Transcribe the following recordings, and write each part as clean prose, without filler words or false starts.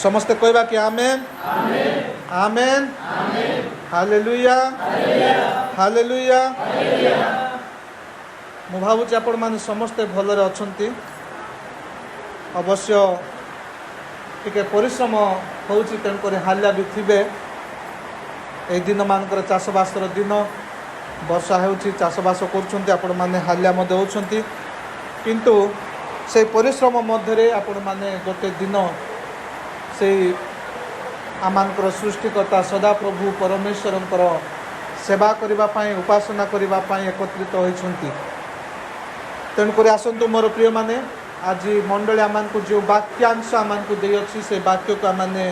समस्ते कहवा कि आमेन आमेन हालेलुया हालेलुया। मु भावुची आपण माने समस्ते भलरे अछंती। अवश्य टिके परिश्रम होउची तेणुकर हाल्या भी थिबे। ए दिन मानकर चाषबासर दिन वर्षा होउची चाषबास करुछंती आपण माने हाल्या मध्ये होउछंती किंतु से परिश्रम मध्य आपण माने गोटे दिन से आमानकर सृष्टिकर्ता सदाप्रभु परमेश्वरंकर सेवा करिबा पई उपासना करिबा पई एकत्रित होइछंती। तेणुकर आसंतु मोर प्रिय माने आज मंडली आमानकु जो वाक्यांश आमानकु देई अछि से वाक्य को आमाने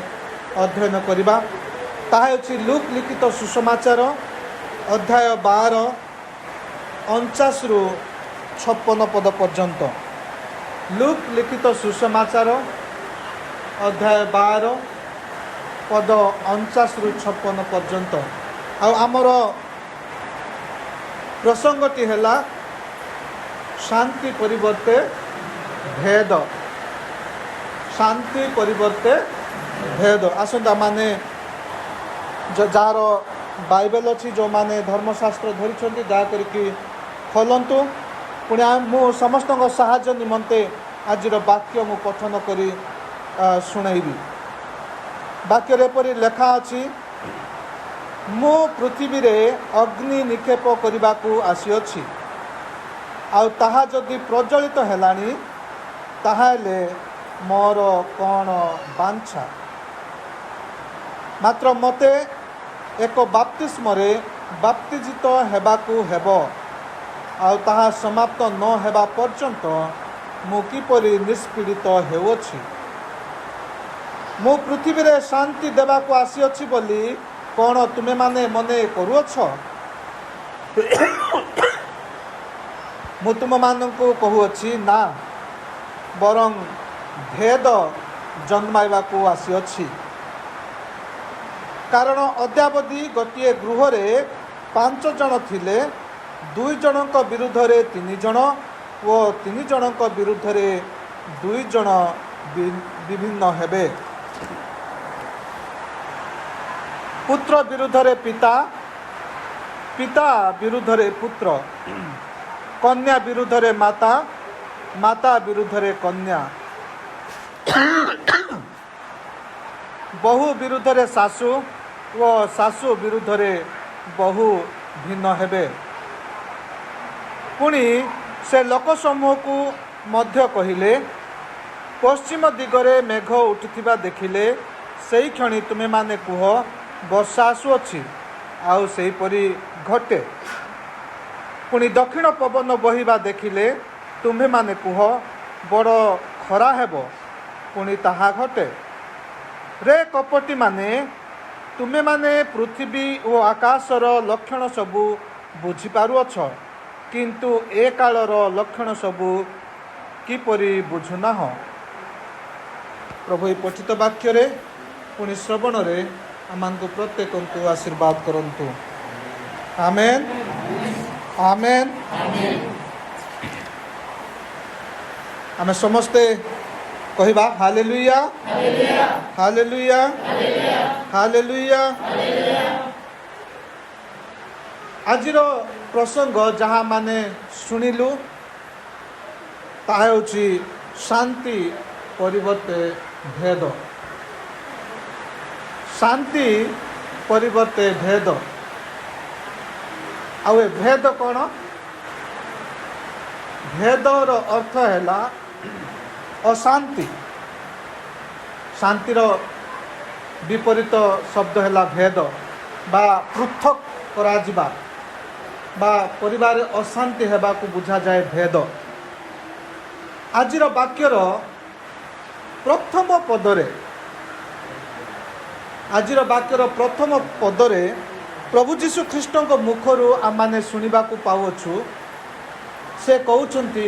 अध्ययन करिबा। ताहा अछि लूक लिखित सुसमाचार अध्याय 12 49 रु 56 पद पर्यंत। लूक लिखित सुसमाचार अध्याय 12 पद 49 रु 56 पर्यंत। आमर प्रसंगटी है शांति परिवर्ते भेद। शांति परिवर्ते भेद। आसंता माने जार बाइबल अच्छी जो माने धर्मशास्त्र धरी दया करके खोलतु। पुणी मु समस्त साहाय्य निमंते आज वाक्य मु पठन करी शुणाइबी। वाक्य एपरी लेखा अछि मु पृथ्वी रे अग्नि निक्षेप करने को आसीअछि आउ ताहा जदि प्रज्वलित हेलानी ताहाले मोर कौन बांछा। मात्र मते एक बाप्तिस्मरे बाप्तिजित हेबाकू हेबो आउ ताहा समाप्त न हेबा पर्यंत मु किपरि निष्पीड़ित हेउछि। मु पृथ्वी रे शांति देबाकू आसीअछि बोली कौन तुमे माने मने करूअछ। मु तुम मानकु कहूअछि ना बरं भेद जन्माइबाकू आसीअछि। कारण अद्यावधि गोटे गृह रे 5 जन थिले 2 जनक विरुद्ध रे 3 जन और 3 जनक विरुद्ध रे 2 जन विभिन्न हेबे। पुत्र विरुद्ध रे पिता, पिता विरुद्ध रे पुत्र, कन्या विरुद्ध रे माता, माता विरुद्ध रे कन्या, बहु विरुद्ध रे सासु व सासु विरुद्ध रे बहु भिन्न हेबे। पुणी से लोक समूह को मध्य कहिले पश्चिम दिगरे मेघ उठिथिबा देखिले सेई क्षणी तुमे माने कुह वर्षा आसुअछि आउ सेई परी घटे। पुणी दक्षिण पवन बहिबा देखिले तुम्हे माने कुह बड़ खरा हेबो पुणी ताहा घटे। रे कपटी माने तुमे माने पृथ्वी और आकाशर लक्षण सबू बुझी पारुअछ किंतु ए कालर लक्षण सबू किपरि बुझुना। प्रभु पठित वाक्य रे पुणी श्रवण रे आमानकु प्रत्येक को आशीर्वाद करंतु। आमेन आमेन। आमे समस्ते कहवा हालेलुया हालेलुया हालेलुया। आजिर प्रसंग जहाँ माने शुणिलु ताहा होछि शांति परिवर्ते भेद। शांति परिवर्ते भेद। आउ ए भेद कौन? भेदर अर्थ है अशांति। शांतिर विपरीत शब्द है भेद बा पृथक करा जिबा बा परिवार अशांति हेबा को बुझा जाए भेद। आजिर वाक्यर प्रथम पदरे आजिर वाक्यर प्रथम पदरे प्रभु जीशु ख्रीष्ट मुखरू आमाने शुणा पाउछु से कहउछंती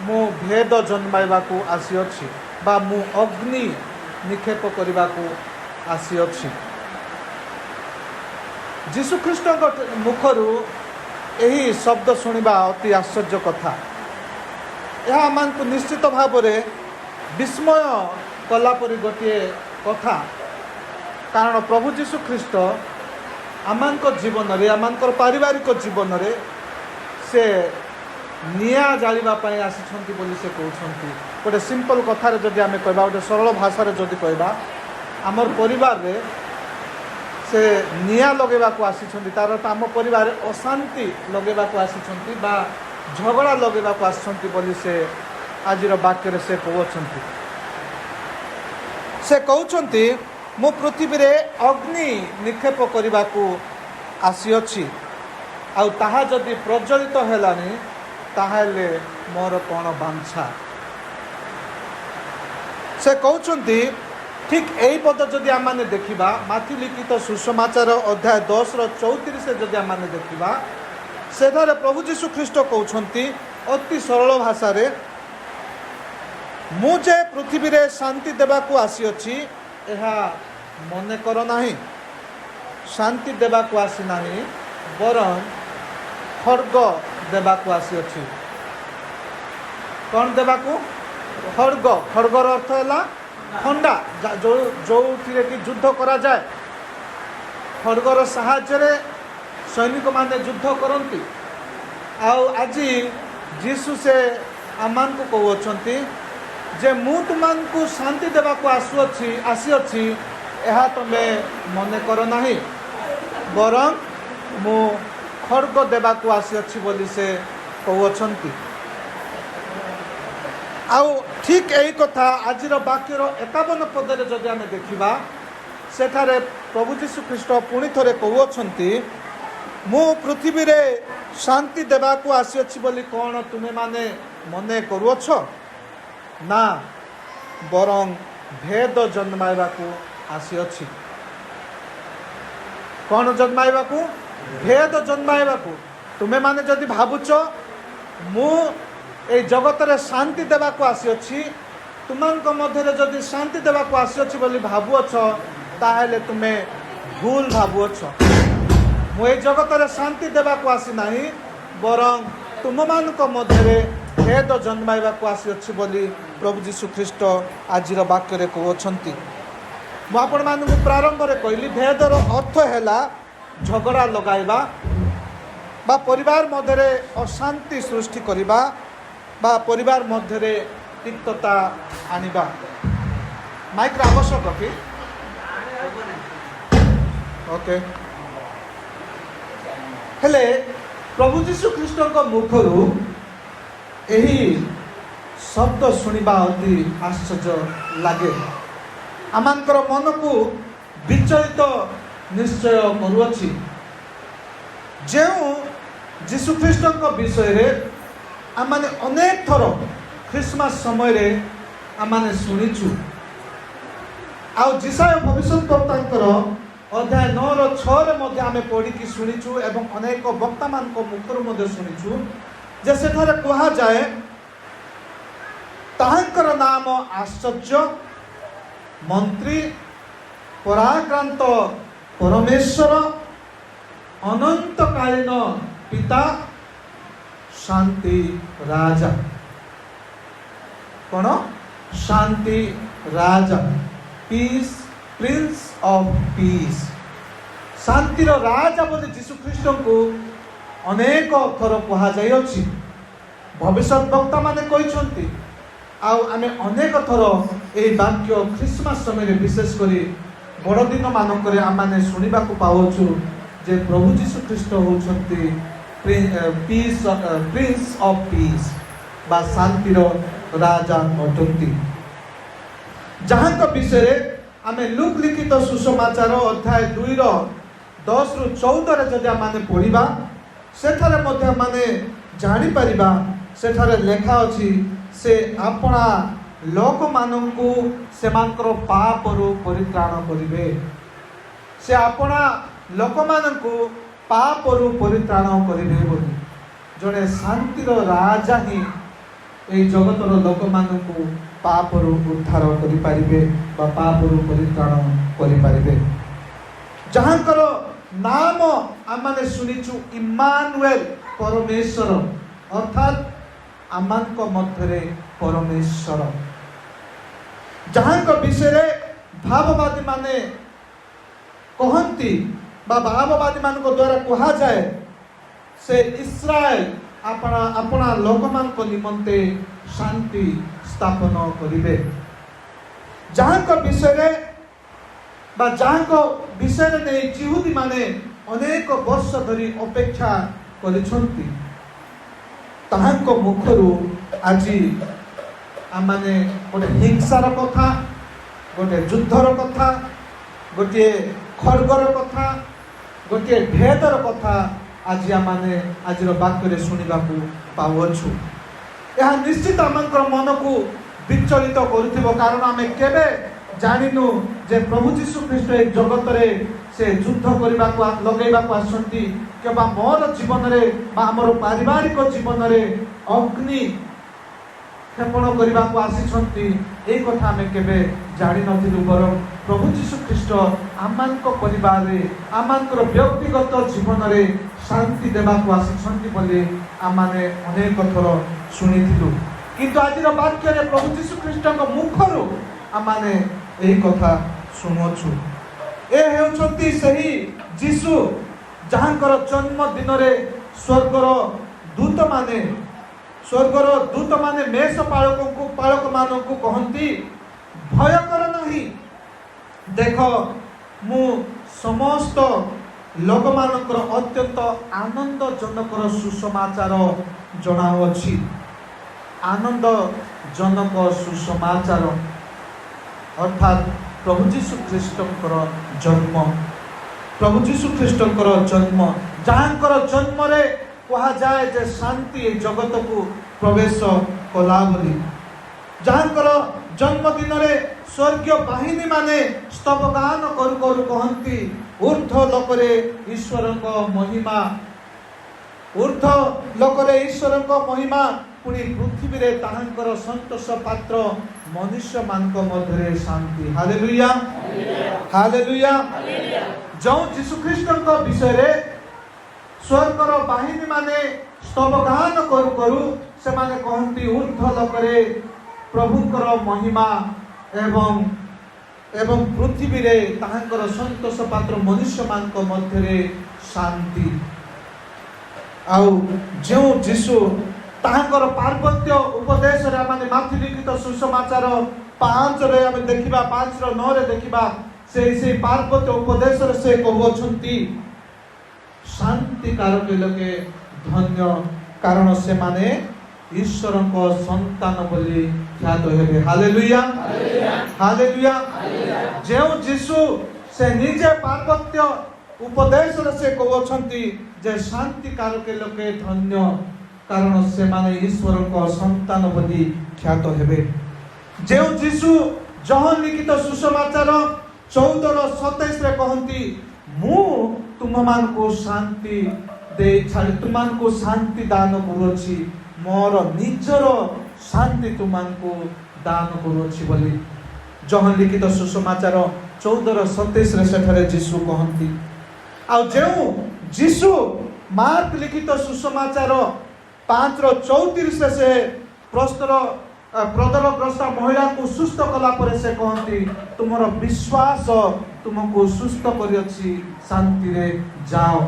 मु भेद जन्माइबाकू आसीअछि बा मु अग्नि निक्षेप करबाकू आसीअछि। जीशु ख्रीष्ट मुखरू यही शब्द शुणा अति आश्चर्य कथा। यह आमको निश्चित भाव में विस्मय कलापरी गोटे କଥା। କାରଣ ପ୍ରଭୁ ଯୀଶୁ ଖ୍ରୀଷ୍ଟ ଆମମାନଙ୍କ ଜୀବନରେ, ଆମମାନଙ୍କର ପାରିବାରିକ ଜୀବନରେ ସେ ନିଆଁ ଜାଳିବା ପାଇଁ ଆସିଛନ୍ତି ବୋଲି ସେ କହୁଛନ୍ତି। ଗୋଟେ ସିମ୍ପଲ୍ କଥାରେ ଯଦି ଆମେ କହିବା, ଗୋଟେ ସରଳ ଭାଷାରେ ଯଦି କହିବା, ଆମର ପରିବାରରେ ସେ ନିଆଁ ଲଗାଇବାକୁ ଆସିଛନ୍ତି। ତା'ର ଆମ ପରିବାରରେ ଅଶାନ୍ତି ଲଗାଇବାକୁ ଆସିଛନ୍ତି ବା ଝଗଡ଼ା ଲଗାଇବାକୁ ଆସିଛନ୍ତି ବୋଲି ସେ ଆଜିର ବାକ୍ୟରେ ସେ କହୁଛନ୍ତି। ସେ କହୁଛନ୍ତି ମୁଁ ପୃଥିବୀରେ ଅଗ୍ନି ନିକ୍ଷେପ କରିବାକୁ ଆସିଅଛି, ଆଉ ତାହା ଯଦି ପ୍ରଜ୍ୱଳିତ ହେଲାନି ତାହେଲେ ମୋର କ'ଣ ବାଞ୍ଛା। ସେ କହୁଛନ୍ତି ଠିକ୍ ଏଇ ପଦ ଯଦି ଆମମାନେ ଦେଖିବା, ମାଥି ଲିଖିତ ସୁସମାଚାର ଅଧ୍ୟାୟ 10:34 ଯଦି ଆମମାନେ ଦେଖିବା, ସେଠାରେ ପ୍ରଭୁ ଯୀଶୁ ଖ୍ରୀଷ୍ଟ କହୁଛନ୍ତି ଅତି ସରଳ ଭାଷାରେ, ମୁଁ ଯେ ପୃଥିବୀରେ ଶାନ୍ତି ଦେବାକୁ ଆସିଅଛି ଏହା ମନେ କର ନାହିଁ। ଶାନ୍ତି ଦେବାକୁ ଆସିନାହିଁ, ବରଂ ଖଡ଼୍ଗ ଦେବାକୁ ଆସିଅଛି। କ'ଣ ଦେବାକୁ? ଖଡ଼୍ଗ। ଖଡ଼୍ଗର ଅର୍ଥ ହେଲା ଖଣ୍ଡା, ଯେଉଁଥିରେ କି ଯୁଦ୍ଧ କରାଯାଏ। ଖଡ଼୍ଗର ସାହାଯ୍ୟରେ ସୈନିକମାନେ ଯୁଦ୍ଧ କରନ୍ତି। ଆଉ ଆଜି ଯୀଶୁ ସେ ଆମମାନଙ୍କୁ କହୁଅଛନ୍ତି ଯେ ମୁଁ ତୁମମାନଙ୍କୁ ଶାନ୍ତି ଦେବାକୁ ଆସିଅଛି, ଏହା ତୁମେ ମନେ କର ନାହିଁ, ବରଂ ମୁଁ ଖଡ଼୍ଗ ଦେବାକୁ ଆସିଅଛି ବୋଲି ସେ କହୁଅଛନ୍ତି। ଆଉ ଠିକ୍ ଏହି କଥା ଆଜିର ବାକ୍ୟର 51 ପଦରେ ଯଦି ଆମେ ଦେଖିବା, ସେଠାରେ ପ୍ରଭୁ ଯୀଶୁ ଖ୍ରୀଷ୍ଟ ପୁଣି ଥରେ କହୁଅଛନ୍ତି, ମୁଁ ପୃଥିବୀରେ ଶାନ୍ତି ଦେବାକୁ ଆସିଅଛି ବୋଲି କ'ଣ ତୁମେମାନେ ମନେ କରୁଅଛ? ନା, ବରଂ ଭେଦ ଜନ୍ମାଇବାକୁ ଆସିଅଛି। କ'ଣ ଜନ୍ମାଇବାକୁ? ଭେଦ ଜନ୍ମାଇବାକୁ। ତୁମେମାନେ ଯଦି ଭାବୁଛ ମୁଁ এই ଜଗତରେ ଶାନ୍ତି ଦେବାକୁ ଆସିଅଛି, ତୁମମାନଙ୍କ ମଧ୍ୟରେ ଯଦି ଶାନ୍ତି ଦେବାକୁ ଆସିଅଛି ବୋଲି ଭାବୁଅଛ, ତାହେଲେ ତୁମେ ଭୁଲ ଭାବୁଅଛ। ମୁଁ এই ଜଗତରେ ଶାନ୍ତି ଦେବାକୁ ଆସିନାହିଁ, ବରଂ ତୁମମାନଙ୍କ ମଧ୍ୟରେ ଭେଦ ଜନ୍ମାଇବାକୁ ଆସିଅଛି ବୋଲି ପ୍ରଭୁ ଯୀଶୁ ଖ୍ରୀଷ୍ଟ ଆଜିର ବାକ୍ୟରେ କହୁଅଛନ୍ତି। ମୁଁ ଆପଣମାନଙ୍କୁ ପ୍ରାରମ୍ଭରେ କହିଲି, ଭେଦର ଅର୍ଥ ହେଲା ଝଗଡ଼ା ଲଗାଇବା ବା ପରିବାର ମଧ୍ୟରେ ଅଶାନ୍ତି ସୃଷ୍ଟି କରିବା ବା ପରିବାର ମଧ୍ୟରେ ତିକ୍ତତା ଆଣିବା। ମାଇକ୍ର ଆବଶ୍ୟକ କି? ଓକେ। ହେଲେ ପ୍ରଭୁ ଯୀଶୁ ଖ୍ରୀଷ୍ଟଙ୍କ ମୁଖରୁ ଏହି ଶବ୍ଦ ଶୁଣିବା ଅତି ଆଶ୍ଚର୍ଯ୍ୟ ଲାଗେ। ଆମମାନଙ୍କର ମନକୁ ବିଚଳିତ ନିଶ୍ଚୟ କରୁଅଛି। ଯେଉଁ ଯୀଶୁଖ୍ରୀଷ୍ଟଙ୍କ ବିଷୟରେ ଆମମାନେ ଅନେକ ଥର ଖ୍ରୀଷ୍ଟମାସ ସମୟରେ ଆମମାନେ ଶୁଣିଛୁ, ଆଉ ଯିଶାୟ ଭବିଷ୍ୟଦ୍ବକ୍ତାଙ୍କର ଅଧ୍ୟାୟ 9:6 ମଧ୍ୟ ଆମେ ପଢ଼ିକି ଶୁଣିଛୁ ଏବଂ ଅନେକ ବକ୍ତାମାନଙ୍କ ମୁଖରୁ ମଧ୍ୟ ଶୁଣିଛୁ ଯେ ସେଠାରେ କୁହାଯାଏ, ତାହାଙ୍କର ନାମ ଆଶ୍ଚର୍ଯ୍ୟ, ମନ୍ତ୍ରୀ, ପରାକ୍ରାନ୍ତ ପରମେଶ୍ୱର, ଅନନ୍ତକାଳୀନ ପିତା, ଶାନ୍ତି ରାଜା। କ'ଣ? ଶାନ୍ତି ରାଜା, ପିସ୍, ପ୍ରିନ୍ସ ଅଫ୍ ପିସ୍। ଶାନ୍ତିର ରାଜା ବୋଲି ଯୀଶୁଖ୍ରୀଷ୍ଟଙ୍କୁ ଅନେକ ଥର କୁହାଯାଇଅଛି। ଭବିଷ୍ୟତ ବକ୍ତାମାନେ କହିଛନ୍ତି, ଆଉ ଆମେ ଅନେକ ଥର ଏହି ବାକ୍ୟ ଖ୍ରୀଷ୍ଟମାସ ସମୟରେ ବିଶେଷ କରି ବଡ଼ଦିନ ମାନଙ୍କରେ ଆମମାନେ ଶୁଣିବାକୁ ପାଉଛୁ ଯେ ପ୍ରଭୁ ଯୀଶୁଖ୍ରୀଷ୍ଟ ହେଉଛନ୍ତି ପ୍ରିନ୍ସ ଅଫ୍ ପିସ୍ ବା ଶାନ୍ତିର ରାଜା ଅଟନ୍ତି, ଯାହାଙ୍କ ବିଷୟରେ ଆମେ ଲୁକ୍ ଲିଖିତ ସୁସମାଚାର ଅଧ୍ୟାୟ 2:10-14 ଯଦି ଆମେ ପଢ଼ିବା, ସେଠାରେ ମଧ୍ୟ ଆମେ ଜାଣିପାରିବା। ସେଠାରେ ଲେଖା ଅଛି, ସେ ଆପଣା ଲୋକମାନଙ୍କୁ ସେମାନଙ୍କର ପାପରୁ ପରିତ୍ରାଣ କରିବେ। ସେ ଆପଣା ଲୋକମାନଙ୍କୁ ପାପରୁ ପରିତ୍ରାଣ କରିବେ ବୋଲି। ଜଣେ ଶାନ୍ତିର ରାଜା ହିଁ ଏହି ଜଗତର ଲୋକମାନଙ୍କୁ ପାପରୁ ଉଦ୍ଧାର କରିପାରିବେ ବା ପାପରୁ ପରିତ୍ରାଣ କରିପାରିବେ। ଯାହାଙ୍କର ନାମ ଆମେ ଶୁଣିଛୁ ଇମ୍ମାନୁଏଲ, ପରମେଶ୍ୱର, ଅର୍ଥାତ୍ ଆମମାନଙ୍କ ମଧ୍ୟରେ ପରମେଶ୍ୱର, ଯାହାଙ୍କ ବିଷୟରେ भाववादी माने कहती भाववादी मान द्वारा कहा जाए से इस्राएल अपना लोक मान को निमंते शांति स्थापन करिवे जहाँ को विषय नहीं जिहुदी माने अनेक वर्ष धरी अपेक्षा करिछंती ताहांको मुखरू आजी आमाने गोटे हिंसार कथा गोटे युद्धर कथा गोटे खड़गर कथा गोटे भेदर कथा आज आमाने आज वाक्य शुणा पाउछु। यह निश्चित आम मन को विचलित करुथिबो कारण आमे केबे जानिनु जे प्रभु जीशु ख्रीष्ट एक जगत रे से युद्ध करने को लगेगा आसती कि मोर जीवन में आमर पारिवारिक जीवन में अग्नि क्षेपण करने को आसी एक कथा आम के जानी नु बर प्रभु जीशु ख्रीष्ट आम परिवार आम व्यक्तिगत जीवन में शांति देवा आसी आमने अनेक थर शुणी किंतु आज वाक्य प्रभु जीशु ख्रीष्ट मुखर आमने यही कथा शुणुछु। ए हेउछंती सही जीशु जहाँकर जन्म दिन में स्वर्गर दूत माने मेष पालक मानक कहती भय कर नहीं देख मु समस्त लोक मानकर अत्यंत आनंदजनक सुसमाचार जनाऊँगी। आनंदजनक सुसमाचार अर्थात प्रभु जीशु ख्रीष्टंकर जन्म प्रभु जीशु ख्रीष्टंकर जन्म जहाँकर जन्म रे कहा जाए जे शांति जगत को प्रवेश कला बोली जहाँकर जन्मदिन रे स्वर्गीय बाहिनी माने स्तवगान करू करू कहती ऊर्ध्व लोकरे ईश्वरक महिमा ऊर्ध्व लोकरे ईश्वरक महिमा पुणी पृथ्वी रे ताहांकर संतोष पात्र मनुष्य मानक मध्य शांति। Hallelujah hallelujah. जो जीशु ख्रीष्टक विषय रे स्वर्गर बाहिनी माने स्तवगान करू करू से माने कहती ऊर्ध्व लोकरे प्रभुकर महिमा एवं एवं पृथ्वी रे ताहांकर संतोष पात्र मनुष्य मानक मध्य शांति। आउ जो जीशु ताहांकर पार्वत्य उपदेश रे माने माथि लिखित सुसमाचार 5 रे आमे देखिबा 5:9 रे देखिबा से पार्वत्य उपदेश रे से कहउछंती शांति कारक लोके धन्य कारण से माने ईश्वरको संतान बोली ख्यात हेबे। Hallelujah hallelujah. जो जीशु से निजे पार्वत्य उपदेश रे से कहउछंती जे शांति कारक लोके धन्य कारण से माने ईश्वर को संतान बोली ख्यात हेबे। जो जीशु जहाँ लिखित सुसमाचार 14:27 रे कहती मु तुम मान को शांति दे छाड़ी तुम मान को शांति दान करूछि मोर निजर शांति तुम मान को दान करूछि बोली जहाँ लिखित सुसमाचार 14:27 रे सेठारे जीशु कहती। आ जो जीशु मार्क लिखित सुसमाचार 5:34 से प्रदरग्रस्त महिला को सुस्थ कला पर से कहती तुमर विश्वास तुमको सुस्थ करियछि शांति रे जाओ।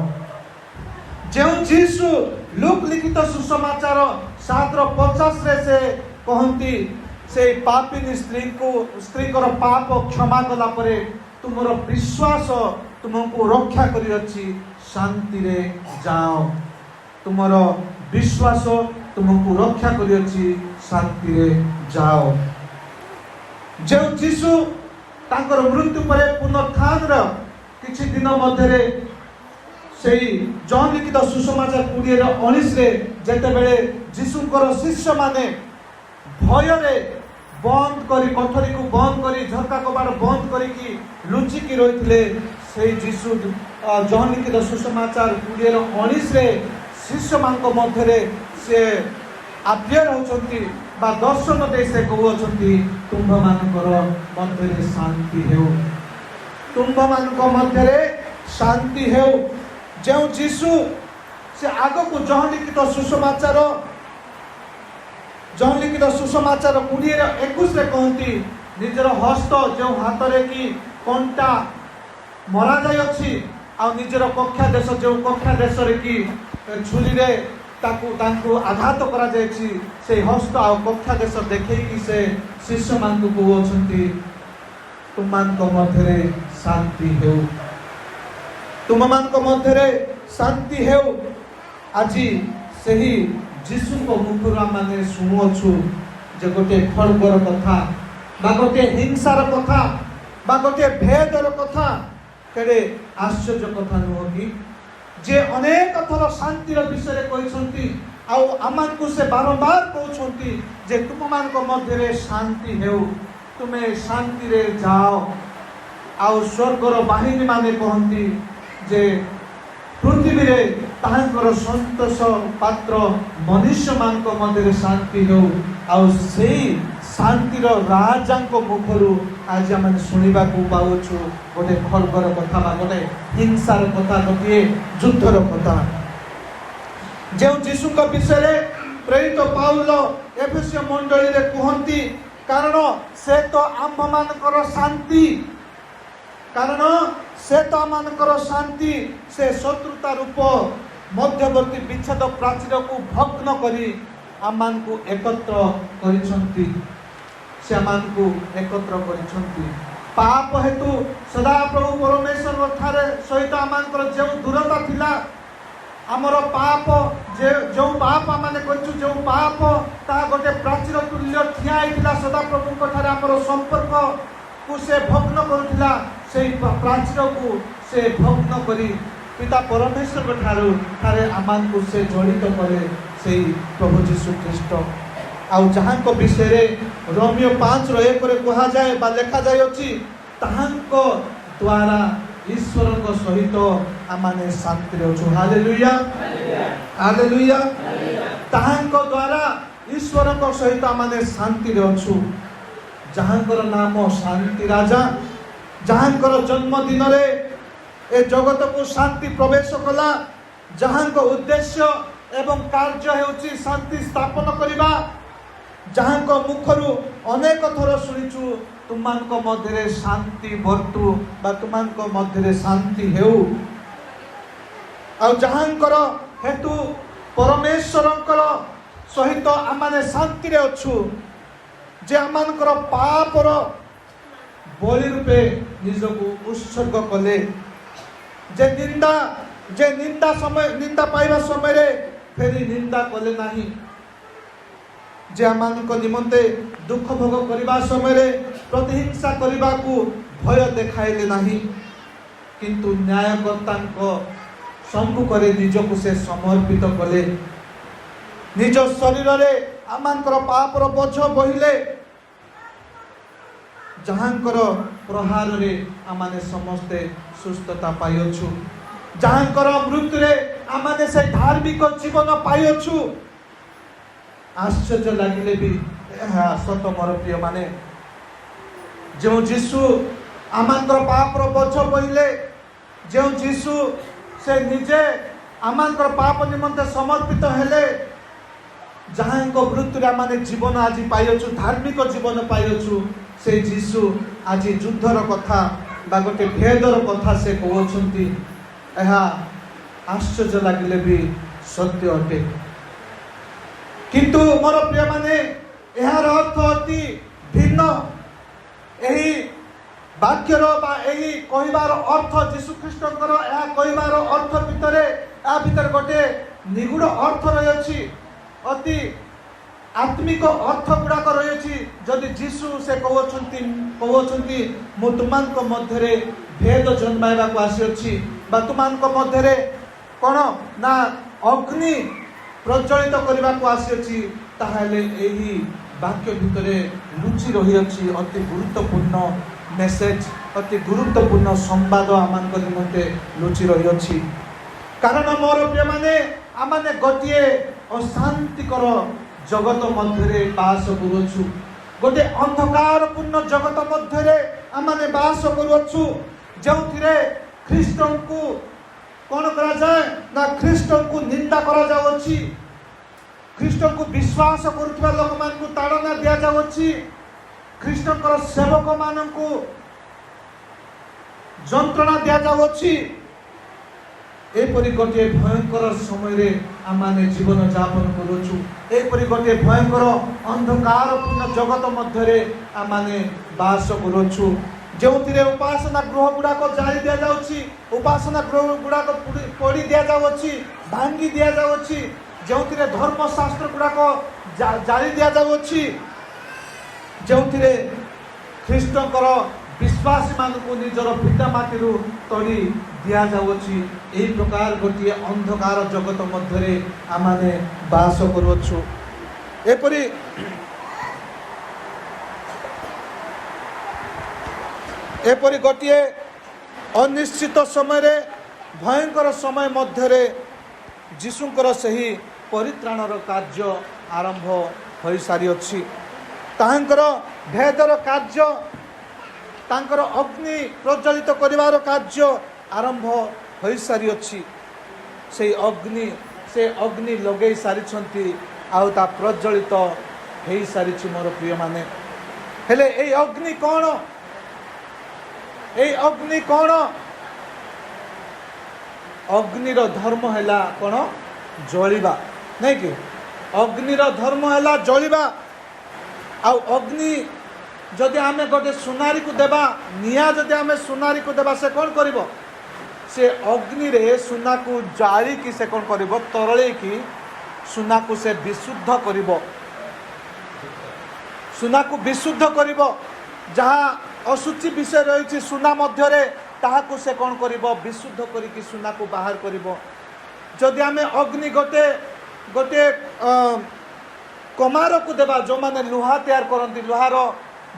जो जीशु लूक लिखित सुसमाचार 7:50 से कहती से पापिनी स्त्री को पाप क्षमा कला परे तुमर विश्वास तुमको रक्षा करियछि शांति रे जाओ। तुमर विश्वास तुमको रक्षा करियछि शांति रे जाओ। जो जीशु तांकर मृत्यु परे पुनरुत्थान किछि दिन मध्य से जहाँ लिखित सुसमाचार 20:19 रे जेतेबेले जीशुकर शिष्य माने भय रे बंद करी कोठरी को बंद करी झरका कबाड़ बंद करी लुचिकी रही से जीशु जहाँ लिखित सुसमाचार 20:19 रे शिष्य मान मध्य से आभ्यर होती दर्शन दे से कहते तुम्भ मानकर मध्य शांति हेउ तुम्भ मानक मध्य शांति हेउ। जो जीशु से आग को जहाँ लिखित सुसमाचार 20:21 रे कहती निजर हस्त जो हाथ में कि कंटा मरा जाए आ निजर कक्षा देश जो कक्षा देश कि छुरी रे ताकू आघात करा जायछि से हस्त आ कक्षा देश देखै से शिष्य मान को कहउछंती तुम मान को मध्यरे शांति हेउ तुम मान को मध्यरे शांति हेउ। आज सही जीशु को मुखर माने शुणुछु जे गोटे खड़गर कथा बा गोटे हिंसार कथा बा गोटे भेदर कथा केड़े आश्चर्य कथा नुह कि जे अनेक थर शांतिर विषय कहते आउ आमान को से बारंबार कहते जे तुम मान को मध्य शांति हेउ तुम्हें शांति रे जाओ। आउ स्वर्गर बाहिनी माने कहती जे पृथ्वी रे ताहांकर संतोष पात्र मनुष्य मान को मध्य शांति हेउ। आउ सेही शांतिर राजा मुखर आज आम शुणा पाऊँ गोटे खड़गर कथा बा गोटे हिंसार कथा गोटे युद्धर कथा जो जीशु विषय प्रेरित पाउल एफेसिय मंडली रे कहती कारण से तो आम मानकर शांति कारण से तो आम मानकर शांति से शत्रुता रूप मध्यवर्ती विच्छेद प्राचीर को भग्न करी आम को एकत्र करिसंती से को एकत्र करिसंती पाप हेतु सदा प्रभु परमेश्वर ठारे सहित आमर जो दूरता थिला आमर पाप जो पाप आम जो पाप ता गोटे प्राचीर तुल्य ठिया होता सदा प्रभु ठारे आमर संपर्क को से भग्न करुला से प्राचीर को से भग्न करी पिता परमेश्वर ठारे आम को से जड़ित करे से प्रभु जीशु ख्रीस्ट आउ जहाँ को विषय रोमियो 5:1 कहा जाए बा लेखा जाए अच्छी ताहांको द्वारा ईश्वर को सहित आमाने शांति रे अछु। हालेलुया हालेलुया ताहांको द्वारा ईश्वर को सहित आमाने शांति रे अछु। जहाँकर नाम शांति राजा जहाँकर जन्मदिन रे ए जगत को शांति प्रवेश कला जहाँ को उद्देश्य एवं कार्य हेउची शांति स्थापन करिबा जहाँ को मुखरु अनेक थर शुणीचु तुमान को मध्य शांति बर्तु बा तुमान को मध्य शांति हेउ आ जहाँकर हेतु परमेश्वरंकर सहित आमाने शांति रे अछु जे आमानकर पापर बलि रूपे निजको उत्सर्ग कले जे निंदा समय निंदा पाइबा समय रे फेरी निंदा कले नाही जे आमान को निमंते दुख भोग करबा समय रे प्रतिहिंसा करबा को भय देखाइले नाही किंतु न्यायकर्ता को सम्मुख रे निजको से समर्पित कले निज शरीर रे आमानकर पापर बोझ बहिले जहाँकर प्रहार रे आमाने समस्ते सुस्थता पाइछु जहाँकर मृत्यु रे आमाने से धार्मिक जीवन पाइछु। आश्चर्य लगिले भी सत मोर प्रिय माने जो जीशु आमानकर पापर बोझ बहिले जो जीशु से निजे आमानकर पाप निमंते समर्पित हेले जहाँ को मृत्यु आमाने जीवन आज पाइछु धार्मिक जीवन पाइछु से जीशु आज युद्धर कथा बा गोटे भेदर कथा से कहउछंती एहा आश्चर्य लगिले भी सत्य अटे किंतु मोर प्रिय माने यार अर्थ अति भिन्न एही वाक्यर बा एही कहिबार अर्थ जीशु ख्रीष्टकर या कहिबार अर्थ भितरे या भितर गोटे निगूढ़ अर्थ रही अति आत्मिक अर्थ गुड़ाक रही जदि जीशु से कहउछंती मु तुमान को मध्य भेद जन्माइबा को आसी बा तुमान को मध्य कौन ना अग्नि प्रज्वलित करने को आसी ताहले एही वाक्य भितर लुचि रही अछि अति गुरुत्वपूर्ण मेसेज अति गुरुत्वपूर्ण संवाद आमान निमंते लुचि रही अछि कारण मोर प्रिय माने आमाने गोटे अशांतिकर जगत मध्य बास करुछु गोटे अंधकारपूर्ण जगत मध्य आमाने बास करुछु जो ख्रीष्टन को कौन करा जाए ना ख्रीष्टन को निंदा करा जाउछि ख्रीष्टन को विश्वास करुवा लोक मान को ताड़ना दिया जाउछि ଖ୍ରୀଷ୍ଟଙ୍କର ସେବକମାନଙ୍କୁ ଯନ୍ତ୍ରଣା ଦିଆଯାଉଅଛି। ଏପରି ଗୋଟିଏ ଭୟଙ୍କର ସମୟରେ ଆମମାନେ ଜୀବନ ଯାପନ କରୁଛୁ। ଏପରି ଗୋଟିଏ ଭୟଙ୍କର ଅନ୍ଧକାରପୂର୍ଣ୍ଣ ଜଗତ ମଧ୍ୟରେ ଆମମାନେ ବାସ କରୁଛୁ, ଯେଉଁଥିରେ ଉପାସନା ଗୃହ ଗୁଡ଼ାକ ଜାଳି ଦିଆଯାଉଛି, ଉପାସନା ଗୃହ ଗୁଡ଼ାକ ପୋଡ଼ି ଦିଆଯାଉଅଛି, ଭାଙ୍ଗି ଦିଆଯାଉଅଛି, ଯେଉଁଥିରେ ଧର୍ମଶାସ୍ତ୍ର ଗୁଡ଼ାକ ଜାଳି ଦିଆଯାଉଅଛି, ଯେଉଁଥିରେ ଖ୍ରୀଷ୍ଟଙ୍କର ବିଶ୍ୱାସୀମାନଙ୍କୁ ନିଜର ପିତା ମାଟିରୁ ତଡ଼ି ଦିଆଯାଉଅଛି। ଏହି ପ୍ରକାର ଗୋଟିଏ ଅନ୍ଧକାର ଜଗତ ମଧ୍ୟରେ ଆମମାନେ ବାସ କରୁଅଛୁ। ଏପରି ଗୋଟିଏ ଅନିଶ୍ଚିତ ସମୟରେ, ଭୟଙ୍କର ସମୟ ମଧ୍ୟରେ ଯୀଶୁଙ୍କର ସେହି ପରିତ୍ରାଣର କାର୍ଯ୍ୟ ଆରମ୍ଭ ହୋଇସାରିଅଛି। ତାହାଙ୍କର ଭେଦର କାର୍ଯ୍ୟ, ତାଙ୍କର ଅଗ୍ନି ପ୍ରଜ୍ୱଳିତ କରିବାର କାର୍ଯ୍ୟ ଆରମ୍ଭ ହୋଇସାରିଅଛି। ସେ ଅଗ୍ନି ଲଗେଇ ସାରିଛନ୍ତି, ଆଉ ତା ପ୍ରଜ୍ୱଳିତ ହୋଇସାରିଛି ମୋର ପ୍ରିୟମାନେ। ହେଲେ ଏଇ ଅଗ୍ନି କ'ଣ? ଏଇ ଅଗ୍ନି କ'ଣ? ଅଗ୍ନିର ଧର୍ମ ହେଲା କ'ଣ? ଜଳିବା, ନାଇଁ କି? ଅଗ୍ନିର ଧର୍ମ ହେଲା ଜଳିବା। ଆଉ ଅଗ୍ନି ଯଦି ଆମେ ଗୋଟେ ସୁନାରୀକୁ ଦେବା, ନିଆଁ ଯଦି ଆମେ ସୁନାରୀକୁ ଦେବା, ସେ କ'ଣ କରିବ? ସେ ଅଗ୍ନିରେ ସୁନାକୁ ଜାଳିକି ସେ କ'ଣ କରିବ? ତରଳେଇକି ସୁନାକୁ ସେ ବିଶୁଦ୍ଧ କରିବ। ସୁନାକୁ ବିଶୁଦ୍ଧ କରିବ। ଯାହା ଅଶୁଚି ବିଷୟ ରହିଛି ସୁନା ମଧ୍ୟରେ, ତାହାକୁ ସେ କ'ଣ କରିବ? ବିଶୁଦ୍ଧ କରିକି ସୁନାକୁ ବାହାର କରିବ। ଯଦି ଆମେ ଅଗ୍ନି ଗୋଟିଏ କମାରକୁ ଦେବା, ଯେଉଁମାନେ ଲୁହା ତିଆରି କରନ୍ତି, ଲୁହାର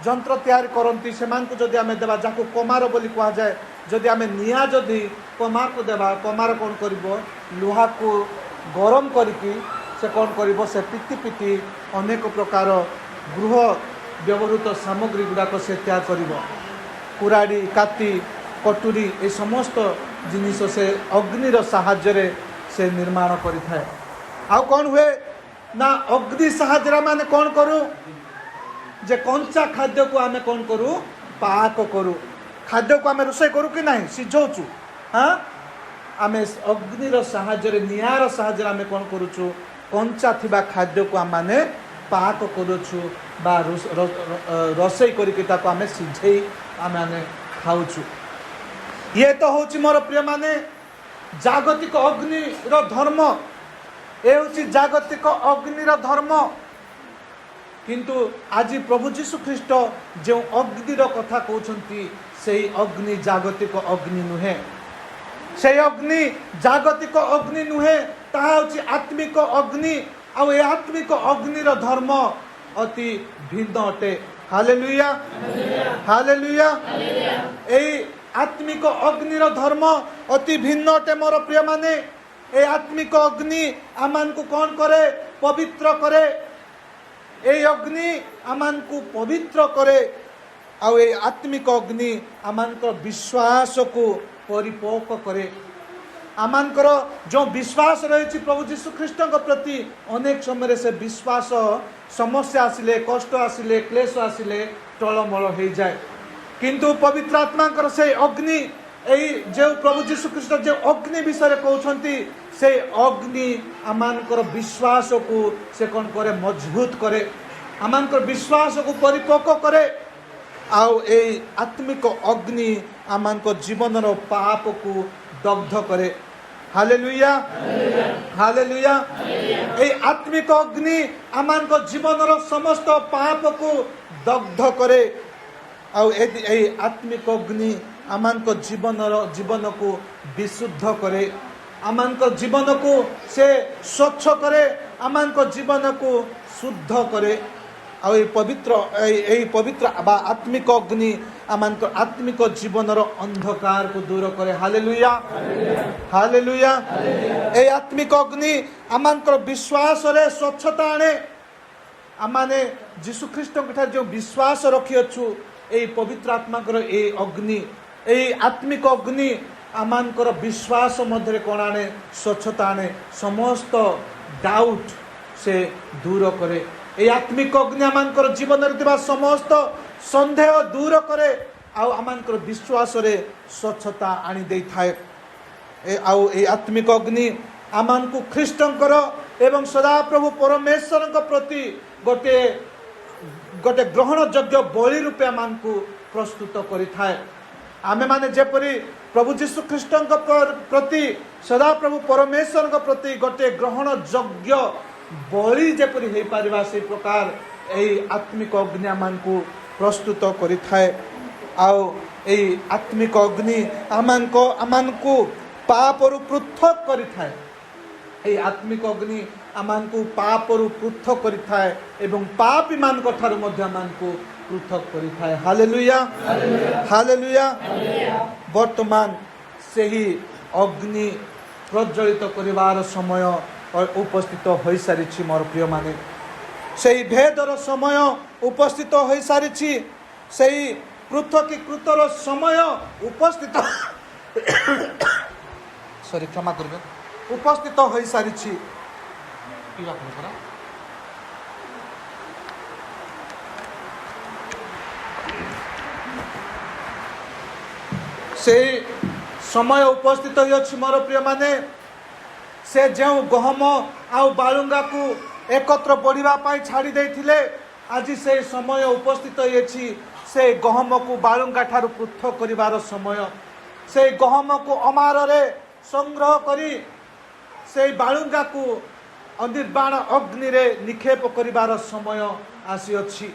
ଯନ୍ତ୍ର ତିଆରି କରନ୍ତି, ସେମାନଙ୍କୁ ଯଦି ଆମେ ଦେବା, ଯାହାକୁ କମାର ବୋଲି କୁହାଯାଏ, ଯଦି ଆମେ ନିଆଁ ଯଦି କମାରକୁ ଦେବା, କମାର କ'ଣ କରିବ? ଲୁହାକୁ ଗରମ କରିକି ସେ କ'ଣ କରିବ? ସେ ପିଟି ଅନେକ ପ୍ରକାର ଗୃହ ବ୍ୟବହୃତ ସାମଗ୍ରୀ ଗୁଡ଼ାକ ସେ ତିଆରି କରିବ। କୁରାଡ଼ି, କାତି, କଟୁରୀ, ଏ ସମସ୍ତ ଜିନିଷ ସେ ଅଗ୍ନିର ସାହାଯ୍ୟରେ ସେ ନିର୍ମାଣ କରିଥାଏ। ଆଉ କ'ଣ ହୁଏ ନା, ଅଗ୍ନି ସାହାଯ୍ୟରେ ଆମେ କ'ଣ କରୁ? ଯେ କଞ୍ଚା ଖାଦ୍ୟକୁ ଆମେ କ'ଣ କରୁ? ପାକ କରୁ। ଖାଦ୍ୟକୁ ଆମେ ରୋଷେଇ କରୁ କି ନାହିଁ? ସିଝଉଛୁ। ଆମେ ଅଗ୍ନିର ସାହାଯ୍ୟରେ, ନିଆଁର ସାହାଯ୍ୟରେ ଆମେ କ'ଣ କରୁଛୁ? କଞ୍ଚା ଥିବା ଖାଦ୍ୟକୁ ଆମେ ପାକ କରୁଛୁ, ବା ରୋଷେଇ କରିକି ତାକୁ ଆମେ ସିଝେଇ ଆମେ ଖାଉଛୁ। ଇଏ ତ ହେଉଛି ମୋର ପ୍ରିୟମାନେ ଜାଗତିକ ଅଗ୍ନିର ଧର୍ମ। ଏ ହେଉଛି ଜାଗତିକ ଅଗ୍ନିର ଧର୍ମ। କିନ୍ତୁ ଆଜି ପ୍ରଭୁ ଯୀଶୁ ଖ୍ରୀଷ୍ଟ ଯେଉଁ ଅଗ୍ନିର କଥା କହୁଛନ୍ତି, ସେହି ଅଗ୍ନି ଜାଗତିକ ଅଗ୍ନି ନୁହେଁ। ସେହି ଅଗ୍ନି ଜାଗତିକ ଅଗ୍ନି ନୁହେଁ, ତାହା ହେଉଛି ଆତ୍ମିକ ଅଗ୍ନି। ଆଉ ଏ ଆତ୍ମିକ ଅଗ୍ନିର ଧର୍ମ ଅତି ଭିନ୍ନ ଅଟେ। Hallelujah, hallelujah. ଏହି ଆତ୍ମିକ ଅଗ୍ନିର ଧର୍ମ ଅତି ଭିନ୍ନ ଅଟେ ମୋର ପ୍ରିୟମାନେ। ଏ ଆତ୍ମିକ ଅଗ୍ନି ଆମମାନଙ୍କୁ କ'ଣ କରେ? ପବିତ୍ର କରେ। এই অগ্নি আমানকু পবিত্র করে। ଆଉ এই ଆତ୍ମିକ ଅଗ୍ନି ଆମମାନଙ୍କର ବିଶ୍ୱାସକୁ ପରିପୋକ କରେ। ଆମମାନଙ୍କର ଯେଉଁ ବିଶ୍ୱାସ ରହିଛି ପ୍ରଭୁ ଯୀଶୁ ଖ୍ରୀଷ୍ଟଙ୍କ ପ୍ରତି, ଅନେକ ସମୟରେ ସେ ବିଶ୍ୱାସ ସମସ୍ୟା ଆସିଲେ, କଷ୍ଟ ଆସିଲେ, କ୍ଲେଶ ଆସିଲେ ଟଳମଳ ହୋଇଯାଏ। କିନ୍ତୁ ପବିତ୍ର ଆତ୍ମାଙ୍କର ସେହି ଅଗ୍ନି, এই ଯେଉଁ ପ୍ରଭୁ ଯୀଶୁ ଖ୍ରୀଷ୍ଟ ଯେଉଁ ଅଗ୍ନି ବିଷୟରେ କହୁଛନ୍ତି, সেই ଅଗ୍ନି ଆମମାନଙ୍କର ବିଶ୍ୱାସକୁ ସେ କ'ଣ କରେ? ମଜବୁତ କରେ, ଆମମାନଙ୍କର ବିଶ୍ୱାସକୁ ପରିପକ୍ୱ କରେ। ଆଉ এই ଆତ୍ମିକ ଅଗ୍ନି ଆମମାନଙ୍କ ଜୀବନର ପାପକୁ ଦଗ୍ଧ କରେ। Hallelujah, hallelujah. এই ଆତ୍ମିକ ଅଗ୍ନି ଆମମାନଙ୍କ ଜୀବନର ସମସ୍ତ ପାପକୁ ଦଗ୍ଧ କରେ। ଆଉ এই ଆତ୍ମିକ ଅଗ୍ନି ଆମମାନଙ୍କ ଜୀବନକୁ ବିଶୁଦ୍ଧ କରେ, ଆମମାନଙ୍କ ଜୀବନକୁ ସେ ସ୍ୱଚ୍ଛ କରେ, ଆମମାନଙ୍କ ଜୀବନକୁ ଶୁଦ୍ଧ କରେ। ଆଉ এই ପବିତ୍ର ବା ଆତ୍ମିକ ଅଗ୍ନି ଆମମାନଙ୍କ ଆତ୍ମିକ ଜୀବନର ଅନ୍ଧକାରକୁ ଦୂର କରେ। Hallelujah, hallelujah. এই ଆତ୍ମିକ ଅଗ୍ନି ଆମମାନଙ୍କର ବିଶ୍ୱାସରେ ସ୍ୱଚ୍ଛତା ଆଣେ। ଆମମାନେ ଯୀଶୁଖ୍ରୀଷ୍ଟଙ୍କ ଠାରେ ଯେଉଁ ବିଶ୍ୱାସ ରଖିଅଛୁ, এই ପବିତ୍ର ଆତ୍ମାଙ୍କର এই ଅଗ୍ନି, এই ଆତ୍ମିକ ଅଗ୍ନି ଆମମାନଙ୍କର ବିଶ୍ୱାସ ମଧ୍ୟରେ କ'ଣ ଆଣେ? ସ୍ୱଚ୍ଛତା ଆଣେ, ସମସ୍ତ ଡାଉଟ୍ ସେ ଦୂର କରେ। এই ଆତ୍ମିକ ଅଗ୍ନି ଆମମାନଙ୍କର ଜୀବନରେ ଥିବା ସମସ୍ତ संदेह दूर करे आमर विश्वास रे स्वच्छता आनी दे थाए आत्मिक अग्नि आमान को ख्रीष्टंकर एवं सदाप्रभु परमेश्वर प्रति गोटे गोटे ग्रहण योग्य बलि रूपे आमान को प्रस्तुत करि थाए आमे माने जेपरि प्रभु जीशु ख्रीष्ट प्रति सदाप्रभु परमेश्वर प्रति गोटे ग्रहण योग्य बलि जेपरि हो पारिबा से प्रकार यही आत्मिक अग्नि आमान को प्रस्तुत करि थाए आत्मिक अग्नि आमान को पापरु पृथक करि थाए এই आत्मिक अग्नि आमान को पापरु पृथक करि थाए एवं पापी मान को ठारू मध्य आमान को पृथक करि थाए हालेलुया हालेलुया वर्तमान सही अग्नि प्रज्वलित करिवार समय उपस्थित होई सारिछि मोर प्रिय माने सही भेदर समय उपस्थित होई सारिछि सही पृथकीकृतर समय उपस्थित सॉरी क्षमा करबे उपस्थित हो सारी से समय उपस्थित हो मोर प्रिय माने से जो गहम आउ बालुंगा को एकत्र बढ़ापी छाड़ी देथिले आज से समय उपस्थित होइछि से गहम को बालुंगा ठारू पृथक करिवार समय से गहम को अमार रे संग्रह करी से बालुंगा को अनिर्बाण अग्नि रे निक्षेप करिवार समय आसी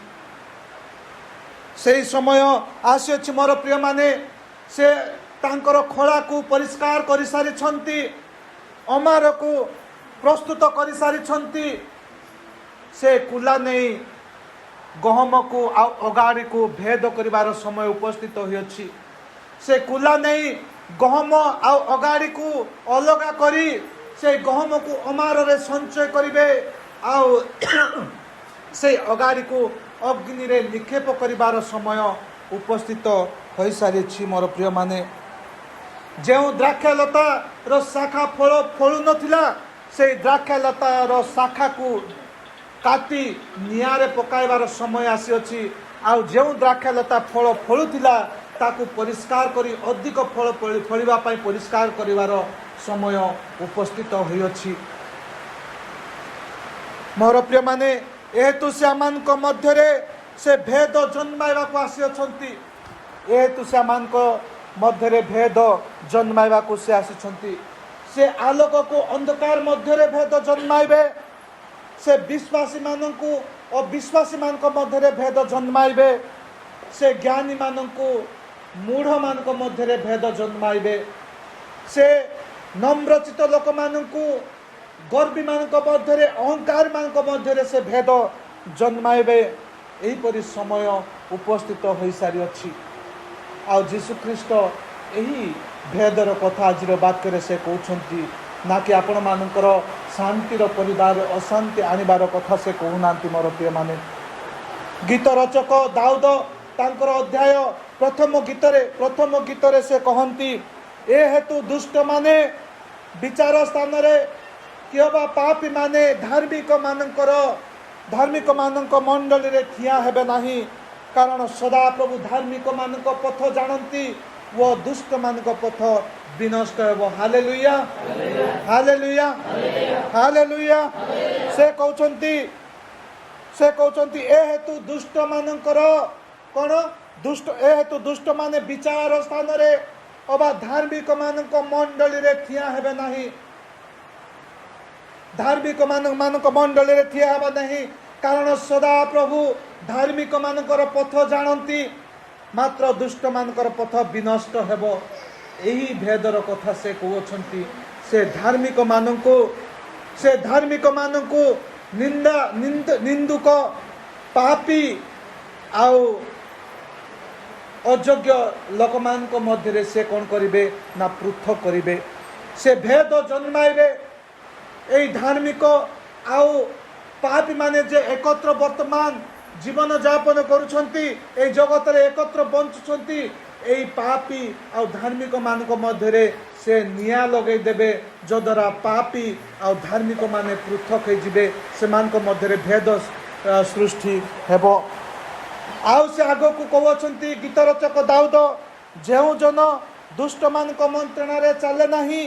से समय आसी मोर प्रिय माने से तांकर खोला को परिष्कार कर सारी अमार को प्रस्तुत कर सारी से कुला नहीं गहम को अगाड़ी को भेद करिवार समय उपस्थित होइछि से कुला नहीं गहम अगाड़ी को अलगा करी से गहम को अमार रे संचय करिवे से अगाड़ी को अग्नि रे निक्षेप करिवार समय उपस्थित हो सारी मोर प्रिय माने जो द्राक्षालता रो शाखा फल फलु नथिला से द्राक्षालता रो शाखा को काटी निआरे पकाइबार समय आसी अछि जो द्राक्षालता फल फलुथिला ताकू परिष्कार करी अधिक फल फलिबा पई परिष्कार करिवार समय उपस्थित होइछि मोर प्रिय माने एतु से आमान को मध्य रे से भेद जन्माइबा को आसी अछंती एतु से आमान को मध्य रे भेद जन्माइबा को से आसी छंती से आलोक को अंधकार मध्य रे भेद जन्माइबे से विश्वासी मान को अविश्वासी मान को मध्य रे भेद जन्माइबे से ज्ञानी मान को मूढ़ मान को मध्य रे भेद जन्माइबे से नम्रचित लोक मान को गर्वी मान को मध्य रे अहंकार मान को मध्य रे से भेद जन्माइबे एही परि समय उपस्थित हो सारी अछि आ जीशु ख्रीष्ट एही भेदर कथा आज वाक्य से कहउछंती ना कि आपण मानकर शांतिर परिवार अशांति आनिबार कथा से कहूनांती मोर प्रिय माने गीत रचक दाऊद तांकर अध्याय प्रथम गीतरे से कहती ए हेतु दुष्ट माने विचार स्थान रे किबा पापी माने धार्मिक मानक मंडली रे ठिया हेबे नाही कारण सदा प्रभु धार्मिक मानक पथ जानती वो दुष्ट मानक पथ विनष्ट हेबो हालेलुया हालेलुया हालेलुया से कहउछंती ए हेतु दुष्ट मानकर कोन दुष्ट ए हेतु दुष्ट माने विचार स्थान रे अबा धार्मिक मानक मंडली रे ठिया हेबे नाही धार्मिक मानक मंडली रे ठिया हेबे नाही कारण सदा प्रभु धार्मिक मानकर पथ जानती मात्र दुष्ट मानकर पथ विनष्ट हेबो एही भेदर कथा से कहउछंती से धार्मिक मानको निंदुक पापी आउ अयोग्य लोक मान को मध्य रे से कौन करिवे ना पृथक करिवे से भेद जन्माइबे एई धार्मिक आउ पापी माने जे एकत्र वर्तमान जीवन यापन करुछंती एई जगत रे एकत्र बंचुछंती एई पापी आउ धार्मिक मान को मध्य रे से निया लगे देबे जदरा पापी आउ धार्मिक माने पृथक हे जिवे से मान को मध्य रे भेद सृष्टि हेबो आउ से आग को कहते गीत रचक दाऊद जो जन दुष्ट मान मंत्रणा चले नहीं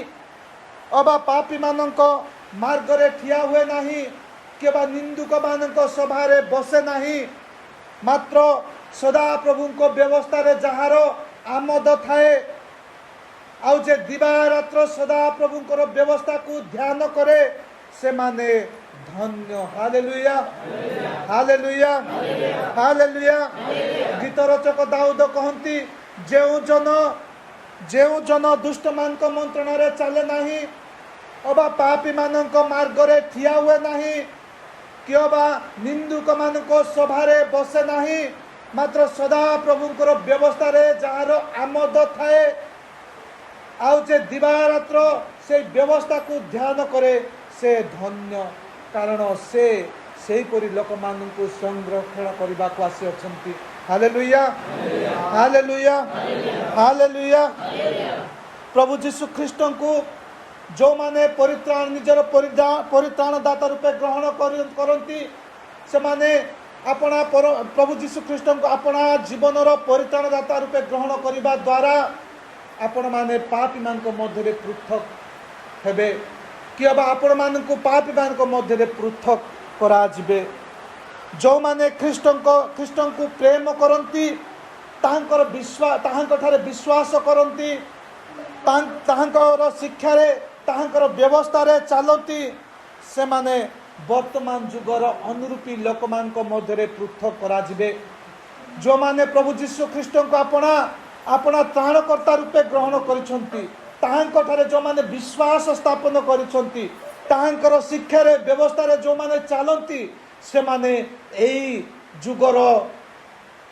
अबा पापी मानक मार्गरे ठिया हुए नहीं कि निंदुक मानक सभारे बसे नहीं मात्र सदा प्रभु को व्यवस्था रे जहार आमद थाए आउ जे दिवा रात्र सदा प्रभु को व्यवस्था को ध्यान करे से माने धन्य। Hallelujah hallelujah hallelujah. गीत रचक दाऊद कहती जेउ जन दुष्ट मान मंत्रणा रे चले नहीं अबा पापी मानक मार्गरे ठिया हुए नहीं कि अबा निंदुक मानक सभारे बसे नहीं मात्र सदा प्रभुंकर व्यवस्था रे जार आमद थाए आउ जे दिवा रात्र से व्यवस्था को ध्यान करे से धन्य कारण से सेहीपरि लोक मानू संरक्षण करने को आसी अछंती। Hallelujah hallelujah hallelujah. प्रभु जीशु ख्रीष्ट को जो माने परित्राण निजर परित्राण दाता रूपे ग्रहण करती से माने अपना प्रभु जीशु ख्रीष्ट को अपना जीवन परित्राण दाता रूपे ग्रहण करने द्वारा आपण माने पापी मान मध्य पृथक हेबे कि अब आपण मान पापी मान मध्य पृथक करा जिबे। जो माने ख्रीष्ट को प्रेम करती तांकर विश्वास करती तांकर शिक्षा रे तांकर व्यवस्था रे चलती से माने वर्तमान जुगर अनुरूपी लोक मान मध्य पृथक करा जिबे। जो माने प्रभु जीशु ख्रीष्ट को अपना त्राणकर्ता रूपे ग्रहण करिसंती ताहांकठारे जो माने विश्वास स्थापन करिसंती ताहांकर शिक्षा रे व्यवस्था रे जो माने चलती से माने एई जुगर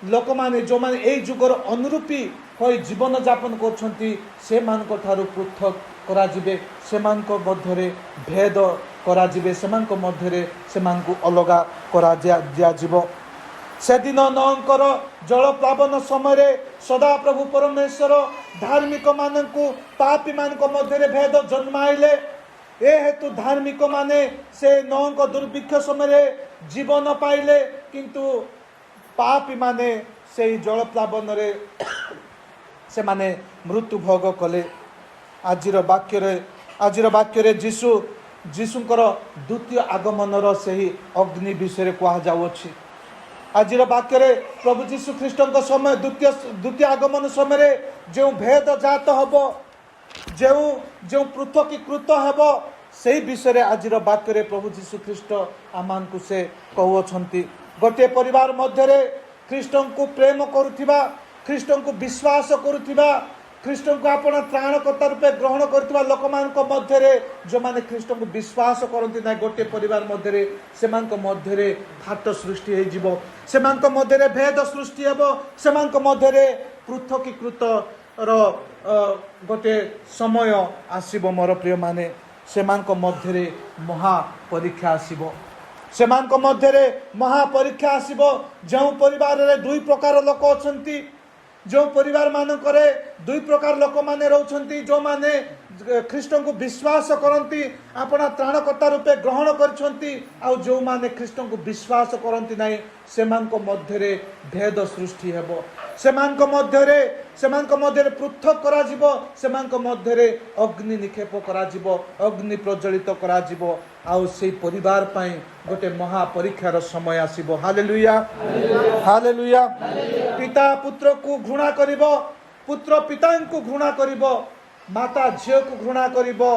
लोक माने जो माने एई जुगर अनुरूपी होई जीवन यापन करछंती से मानक ठारू पृथक करा जिबे से मानक मध्यरे भेद करा जिबे से मानक मध्यरे से मानकु अलगा करा दिया जिवो। से दिन नंकर जल प्लावन समय सदा प्रभु परमेश्वर धार्मिक मानकु पापी मानक मध्य भेद जन्माइले ए हेतु धार्मिक माने से नंक दुर्भिक्ष समय जीवन पाइले किंतु पापी माने से जल प्लावन रे से माने मृत्यु भोग कले। आजिर वाक्य रे जीशुंकर द्वितीय आगमनर से अग्नि विषय कह जाउछि। आजिर वाक्य रे प्रभु जीशु ख्रीष्ट समय द्वितीय आगमन समय जो भेद जात हम जो पृथकीकृत हेब से विषय आजिर वाक्य रे प्रभु जीशु ख्रीष्ट आमान को से कहउछंती। गोटे परिवार मध्य ख्रीष्ट को प्रेम करुथिबा ख्रीष्ट को विश्वास करुथिबा ख्रीष्ट को आपण त्राणकर्ता रूपे ग्रहण करथिबा लोक मानक मध्य जो माने ख्रीष्ट को विश्वास करती ना गोटे परिवार मध्य से मध्य फाट सृष्टि हो जिवो से मध्य भेद सृष्टि हेबो से मध्य पृथकीकृत गोटे समय आसीबो। मोर प्रिय माने से मध्य महापरीक्षा आसीबो से मध्य महापरीक्षा आसीबो। जो परिवार रे दुई प्रकार लोक अछंती जो परिवार मानक दुई प्रकार लोक माने रहउछंती जो माने ख्रीष्ट को विश्वास करती अपना त्राणकर्ता रूपे ग्रहण करछंती आ जो माने ख्रीष्ट को विश्वास करती नहीं से मध्य भेद सृष्टि हेबो से मध्य पृथक करा जिवो से मध्य अग्नि निक्षेप करा जिवो अग्नि प्रज्वलित करा जिवो आउ से परिवार पाई गोटे महापरीक्षार समय आसीबो। Hallelujah hallelujah. पिता पुत्र को घृणा करिवो पुत्र पिता को घृणा करिवो माता झियो को घृणा करिवो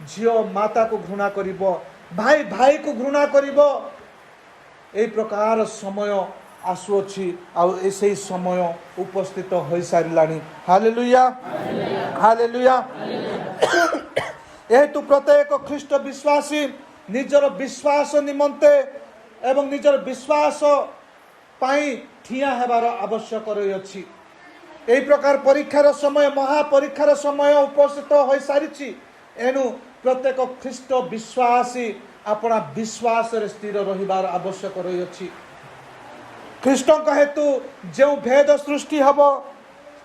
झियो माता को घृणा करिवो भाई भाई को घृणा करिवो। ए प्रकार समय आसुअछि आ से समय उपस्थित हो सारिलानी। Hallelujah hallelujah. एतु प्रत्येक ख्रीष्ट विश्वासी निजर विश्वास निमंते एवं निजर विश्वास पाई ठिया हेबार आवश्यक रही। एई प्रकार परीक्षार समय महापरीक्षार समय उपस्थित हो सारी एनु प्रत्येक ख्रीष्ट विश्वासी अपना विश्वास रे स्थिर रहिबार आवश्यक रही। ख्रीष्ट हेतु जो भेद सृष्टि हेब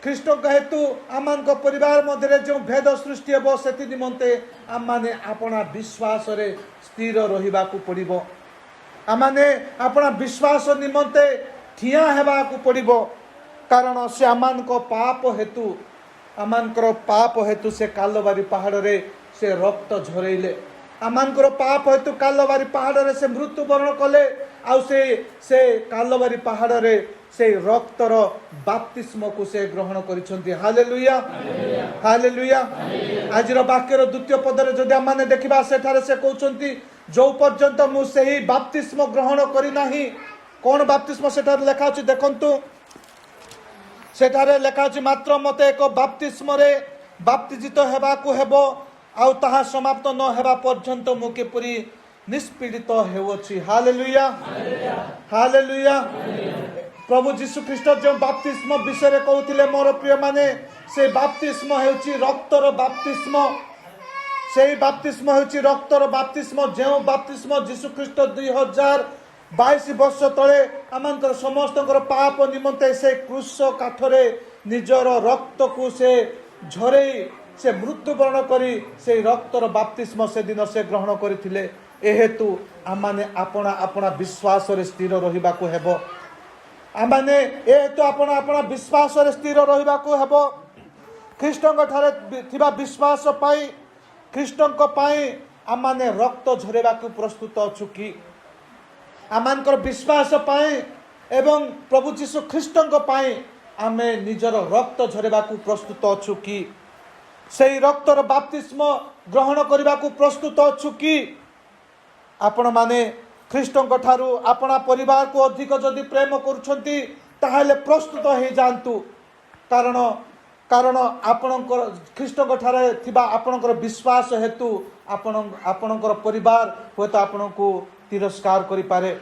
ख्रीष्ट हेतु आम परिवार मध्य जो भेद सृष्टि हेब से निमंते आम माने अपना विश्वास रे स्थिर रहिबा को पड़िबो। आम माने अपना विश्वास निमंते ठिया हेबाकु पड़िबो कारण से आमानको पाप हेतु से कालवारी पहाड़ रे से रक्त झरेइले आमानकर पाप हेतु कालवारी पहाड़ रे से मृत्युवरण कले आउ से कालवारी पहाड़ रे से रक्तर बाप्तिस्म को से ग्रहण करिसंती हालेलुया हालेलुया आजिर वाक्यर द्वितीय पदरे जदि आम देखा सेठारे से कहउछंती जो पर्यंत मु सेही बाप्तिस्म ग्रहण करि नाही कौन बाप्तिस्म सेठारे लेखा अछि देखंतु सेठारे लेखा अछि मात्र मते एक बाप्तिस्म रे बाप्तिजित हेबाकु हेबो आउ ताहा समाप्त न हेबा पर्यंत मु किपरि निष्पीड़ित हेउछि हालेलुया हालेलुया प्रभु जीशु ख्रीष्ट जो बाप्तिस्म विषय कहते मोर प्रिय माने से बाप्तिस्म हेउछि रक्तर बाप्तिस्म से बाप्तिस्म हेउछि रक्तर बाप्तिस्म जो बाप्तिस्म जीशु ख्रीष्ट 2022 वर्ष तले आमंकर समस्त पाप निमंते से क्रूस काठरे निजर रक्त को से झरे से मृत्युवरण करी से रक्तर बाप्तिस्म से दिन से ग्रहण करथिले एहेतु आमाने अपना अपना विश्वास रे स्थिर रहिबाकू हेबो आमाने एहेतु अपना अपना विश्वास रे स्थिर रहिबाकू हेबो ख्रीष्टଙ୍କ ठारे थिबा विश्वास पाई ख्रीष्टଙ୍କ पाई आमाने रक्त झरेबाकू प्रस्तुत अछु कि आमानकर विश्वास पाई एवं प्रभु जीशु ख्रीष्टଙ୍କ पाई आमे निजर रक्त झरेबाकू प्रस्तुत अछु कि सेही रक्तर बाप्तिस्म ग्रहण करबाकू प्रस्तुत अछु कि आपण माने ख्रीष्टଙ୍କ ठारू अपना परिवार को अधिक जदि प्रेम करूछंती ताहाले प्रस्तुत हे जानतु कारण कारण आपणकर ख्रीष्टଙ୍କ ठारे थिबा आपणकर विश्वास हेतु आपणकर परिवार होत आपणको तिरस्कार करि पारे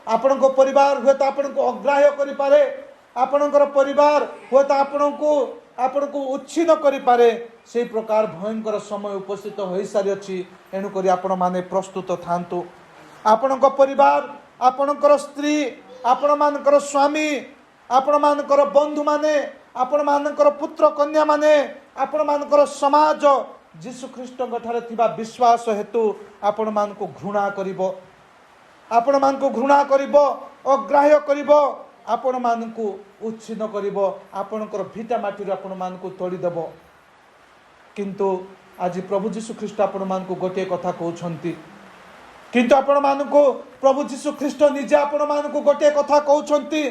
आपणको परिवार होत आपणको अग्राह्य करि पारे आपणकर परिवार होत आपणको उच्छिन्न करि पारे से प्रकार भयंकर समय उपस्थित होई सारी अछि एनु करी आपण माने प्रस्तुत थांतु आपणको परिवार आपणकर स्त्री आपण मानकर स्वामी आपण मानकर बंधु माने आपण मानकर पुत्र कन्या माने आपण मानकर समाज जीशु ख्रीष्टଙ୍କ ठारे थिबा विश्वास हेतु आपण मानको घृणा करिवो आपण मानको घृणा करिवो अग्राह्य करिवो आपण मानको उच्छिन्न करिवो आपणकर भिटा माटी रे आपण मानको तोड़ी देबो किंतु आज प्रभु जीशु ख्रीष्ट आपण मानको गोटे कथा कहउछंती किंतु आपण मानको प्रभु जीशु ख्रीष्ट निजे आपण मानको गोटे कथा कहउछंती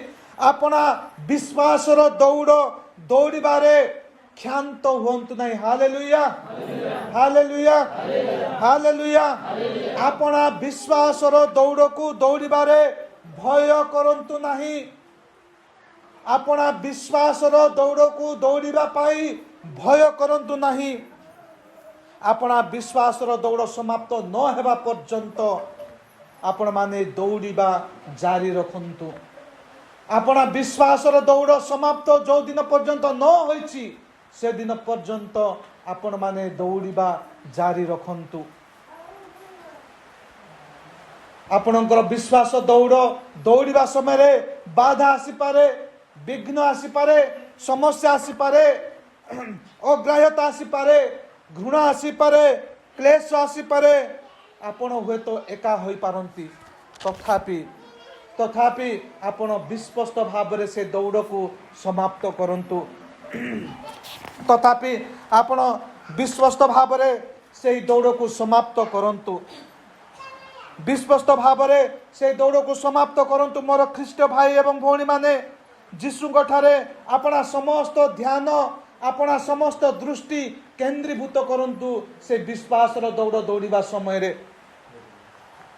आपना विश्वास रो दौड़िबारे क्षांत होंतु नहीं हालेलुया हालेलुया हालेलुया आपना विश्वास रो दौड़ को दौड़िबारे भय करंतु नहीं आपना विश्वास रो दौड़ को दौड़िबा पाई भय करंतु नहीं आपना विश्वास रो दौड़ समाप्त न हेबा पर्यंत आपण माने दौड़िबा जारी रखंतु आपना विश्वास रो दौड़ समाप्त जो दिन पर्यंत न होईची से दिन पर्यंत आपण माने दौड़िबा जारी रखंतु आपणकर विश्वास दौड़िबा समय बाधा आसी पारे विघ्न आसी पारे समस्या आसी पारे अग्राह्यता आसी पारे घृणा आसी पारे क्लेश आसी पारे आपण हुए तो एका होई पारंती तथापि आपण विश्वस्त भाव रे से दौड़ को समाप्त करंतु तथापि आपण विश्वस्त भाव रे से दौड़ को समाप्त करंतु विश्वस्त भाव रे से दौड़ को समाप्त करंतु मोर ख्रीष्ट भाई एवं भौणी माने जीशुଙ୍କ ठारे अपना समस्त ध्यान अपना समस्त दृष्टि केंद्रीभूत करंतु से विश्वास रो दौड़ दौड़िबा समय रे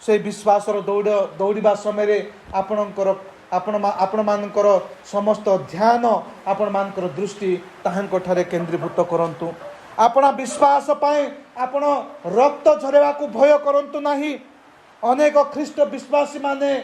से विश्वास रो दौड़िबा समय रे आपण मानकर समस्त ध्यान आपण मानकर दृष्टि ताहांक ठारे केंद्रीभूत करंतु अपना विश्वास पाए आपण रक्त झरेवा को भय करंतु नाही अनेक ख्रीष्ट विश्वासी माने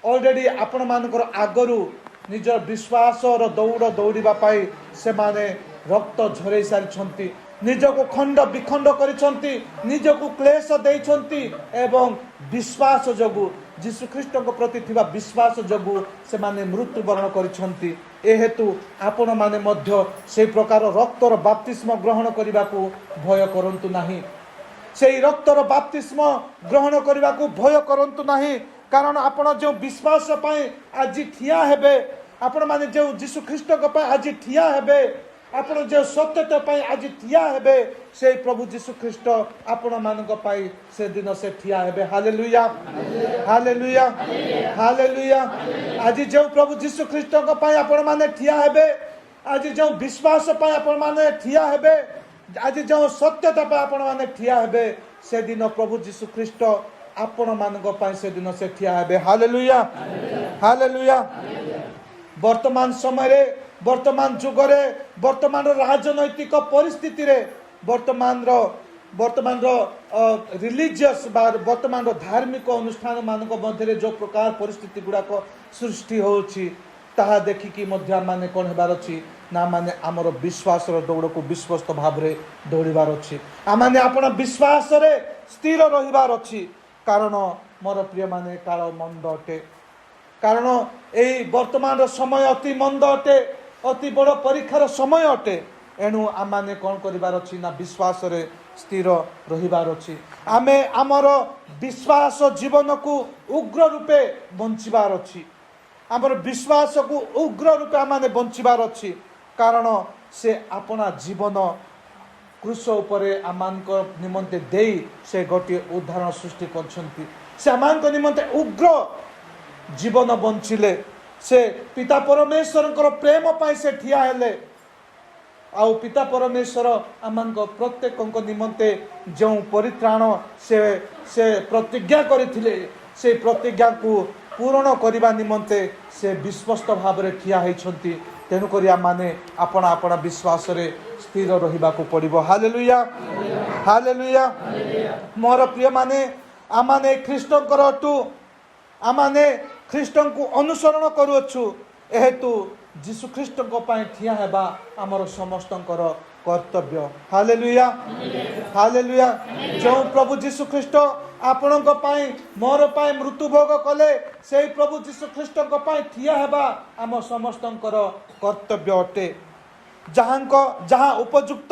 ऑलरेडी आपण मानकर आगरू निजर विश्वास रो दौड़ दौड़िबा पाई से माने रक्त झरे सारी निज को खंड विखंड करिसंती निज को क्लेश देइसंती एवं विश्वास जगु जीशु ख्रीष्ट प्रति थिबा विश्वास जगु से माने मृत्युवरण करिसंती एहेतु आपण माने मध्य से प्रकार रक्तर बाप्तिस्म ग्रहण करने को भय करंतु नाही से रक्तर बाप्तिस्म ग्रहण करने को भय करंतु नाही कारण आपण जो विश्वास आज ठिया हेबे आपण माने जो यीशु ख्रीस्ट को आज ठिया हेबे आपण जो सत्यता आज ठिया हेबे से प्रभु यीशु ख्रीस्ट आपण मानक से दिन से ठिया हेबे। Hallelujah hallelujah hallelujah. आज जो प्रभु यीशु ख्रीस्ट को आपण माने ठिया हेबे आज जो विश्वास आपण माने ठिया हेबे आज जो सत्यता आपण माने ठिया हेबे से दिन प्रभु यीशु ख्रीस्ट आपण मानक से दिन से ठिया हेबे। Hallelujah hallelujah. वर्तमान समय रे वर्तमान जुग रे वर्तमान राजनैतिक परिस्थिति रे वर्तमान रिलीजियस वर्तमान धार्मिक अनुष्ठान मानक मध्य जो प्रकार परिस्थिति गुड़ाक सृष्टि होछि ताहा देखिकी मध्य माने कौन हेबार अछि ना माने आमर विश्वास दौड़ को विश्वस्त भाव रे दौड़बार अछि आमाने आपण विश्वास रे स्थिर रहिबार अछि कारण मोर प्रिय माने काल मंद अटे कारण यही वर्तमान समय अति मंद अटे अति बड़ परीक्षार समय अटे एणु आमाने कौन करिबार अछि ना विश्वास रे स्थिर रहिबार अछि आमे आमर विश्वास जीवन को उग्र रूपे बंचिबार अछि आमर विश्वास को उग्र रूपे आमाने बंचिबार अछि कारण से अपना जीवन क्रूस उपरे आमानक निमंते देई से गोटे उदाहरण सृष्टि करछंती से आमानक निमंते उग्र जीवन बंचिले से पिता परमेश्वर प्रेम पाई से ठिया हेले आउ पिता परमेश्वर आमानक प्रत्येक निमंते जो परित्राण से से प्रतिज्ञा करथिले से प्रतिज्ञा को पूर्ण करने निमंते से विश्वस्त भाव में ठिया होती तेणुक माने अपना अपना विश्वास रे स्थिर रहिबा को पड़िबो। Hallelujah hallelujah. मोर प्रिय माने आमाने ख्रीष्टंकर अटु आमाने ख्रीष्टन को अनुसरण करूछु एहेतु यीशु ख्रीष्ट ठिया हेबा आमर समस्तंकर कर्तव्य। Hallelujah hallelujah. जो प्रभु यीशु ख्रीष्ट आपणक मोर मृत्यु भोग कले से प्रभु यीशु ख्रीष्ट ठिया हेबा आम समस्तंकर कर्तव्य अटे जहाँ उपयुक्त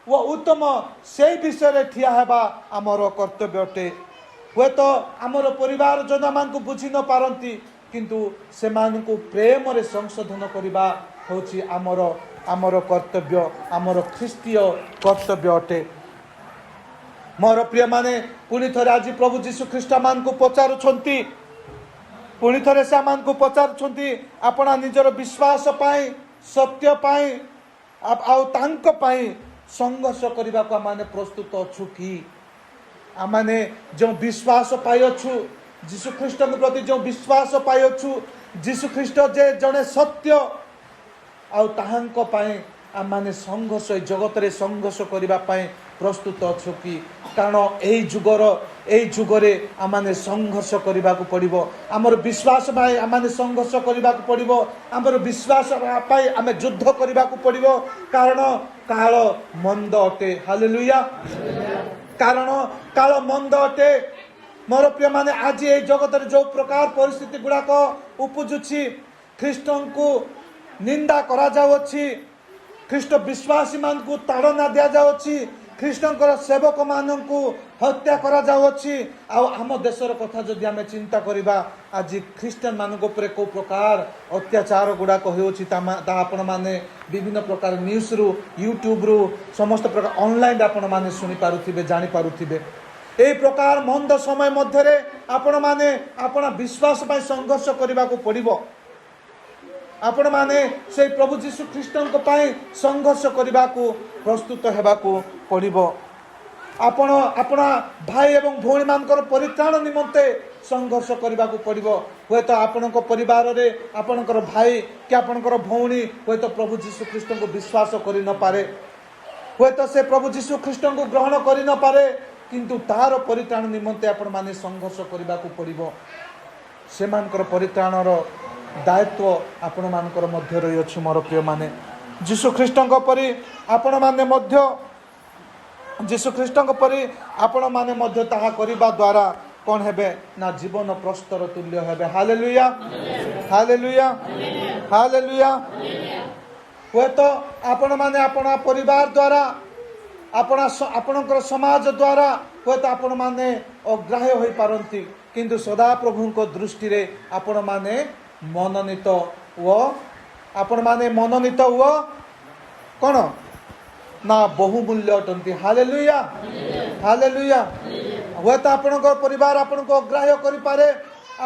व उत्तम से विषय रे ठिया हेबा आमर कर्तव्य अटे। हुए तो आमर परिवार जना मान को बुझी न पारंती किंतु से मान को प्रेम रे संशोधन करबा होची आमर आमर कर्तव्य आमर ख्रीस्टीय कर्तव्य अटे। मोर प्रिय माने पुणी थरे आज प्रभु यीशु ख्रीष्ट मान को पचारुछंती पुणी थरे से मान को पचारुछंती अपना निजर विश्वास पाई सत्य पाई आउ तांक पाई संघर्ष करबा को माने प्रस्तुत अछु कि आमाने जो विश्वास पाई अछु यीशु ख्रीष्ट के प्रति जो विश्वास पाई अछु यीशु ख्रीष्ट जे जने सत्य आउ ताहांक पाई आमाने संघर्ष जगत रे संघर्ष करबा पाई प्रस्तुत अछु कि कारण एई जुगरे आमाने संघर्ष करबा को पड़िबो हमर विश्वास भाई आमाने संघर्ष करबा को पड़िबो हमर विश्वास पाई आमे युद्ध करबा को पड़िबो कारण काल मंद अटे। हालेलुया। कारण काल मंद अटे। मोर प्रिय माने आज ए जगत रे जो प्रकार परिस्थिति गुड़ाक उपजुछि ख्रीष्टन को निंदा करा जाउछि ख्रीष्ट विश्वासी मान को ताड़ना दिया जाउछि ख्रीष्टंकर सेवक मान को हत्या करा जाउछि आ आम देशर कथा जदि आमे चिंता करिबा आज ख्रीस्टियन मान ऊपर को प्रकार अत्याचार गुड़ाक होउछि ता आपण माने विभिन्न प्रकार न्यूज रु यूट्यूब रु समस्त प्रकार ऑनलाइन आपण माने सुनि पारुथिबे जानि पारुथिबे ए प्रकार मंद समय मध्य रे आपण माने अपना विश्वास पय संघर्ष करबा को पड़िबो आपण माने से प्रभु यीशु ख्रीष्टन को पाई संघर्ष करबा को प्रस्तुत हेबा को पड़िबो आपण अपना भाई एवं भौणी मानकर परित्राण निमंते संघर्ष करबा को पड़िबो होय तो आपनक परिवार रे आपनकर भाई कि आपनकर भौणी होय तो प्रभु यीशु ख्रीष्टन को विश्वास करि न पारे होय तो से प्रभु यीशु ख्रीष्टन को ग्रहण करि न पारे किंतु तार परित्राण निमंते आपण माने संघर्ष करबा को पड़िबो से मानकर परित्राणर दायित्व आपण मानकर मध्य रही अछि। मोर प्रिय माने यीशु ख्रीष्टन परि आपण माने मध्य यीशु ख्रीष्टन परि आपण माने मध्य ताहा करिबा द्वारा कौन हेबे ना जीवन प्रस्तर तुल्य हेबे। Hallelujah hallelujah hallelujah. हुए तो आपण माने अपना परिवार द्वारा ଆପଣଙ୍କର ସମାଜ ଦ୍ୱାରା ହୁଏତ ଆପଣମାନେ ଅଗ୍ରାହ୍ୟ ହୋଇପାରନ୍ତି, କିନ୍ତୁ ସଦାପ୍ରଭୁଙ୍କ ଦୃଷ୍ଟିରେ ଆପଣମାନେ ମନୋନୀତ ଓ କ'ଣ ନା ବହୁମୂଲ୍ୟ ଅଟନ୍ତି। Hallelujah, hallelujah. ହୁଏତ ଆପଣଙ୍କର ପରିବାର ଆପଣଙ୍କୁ ଅଗ୍ରାହ୍ୟ କରିପାରେ,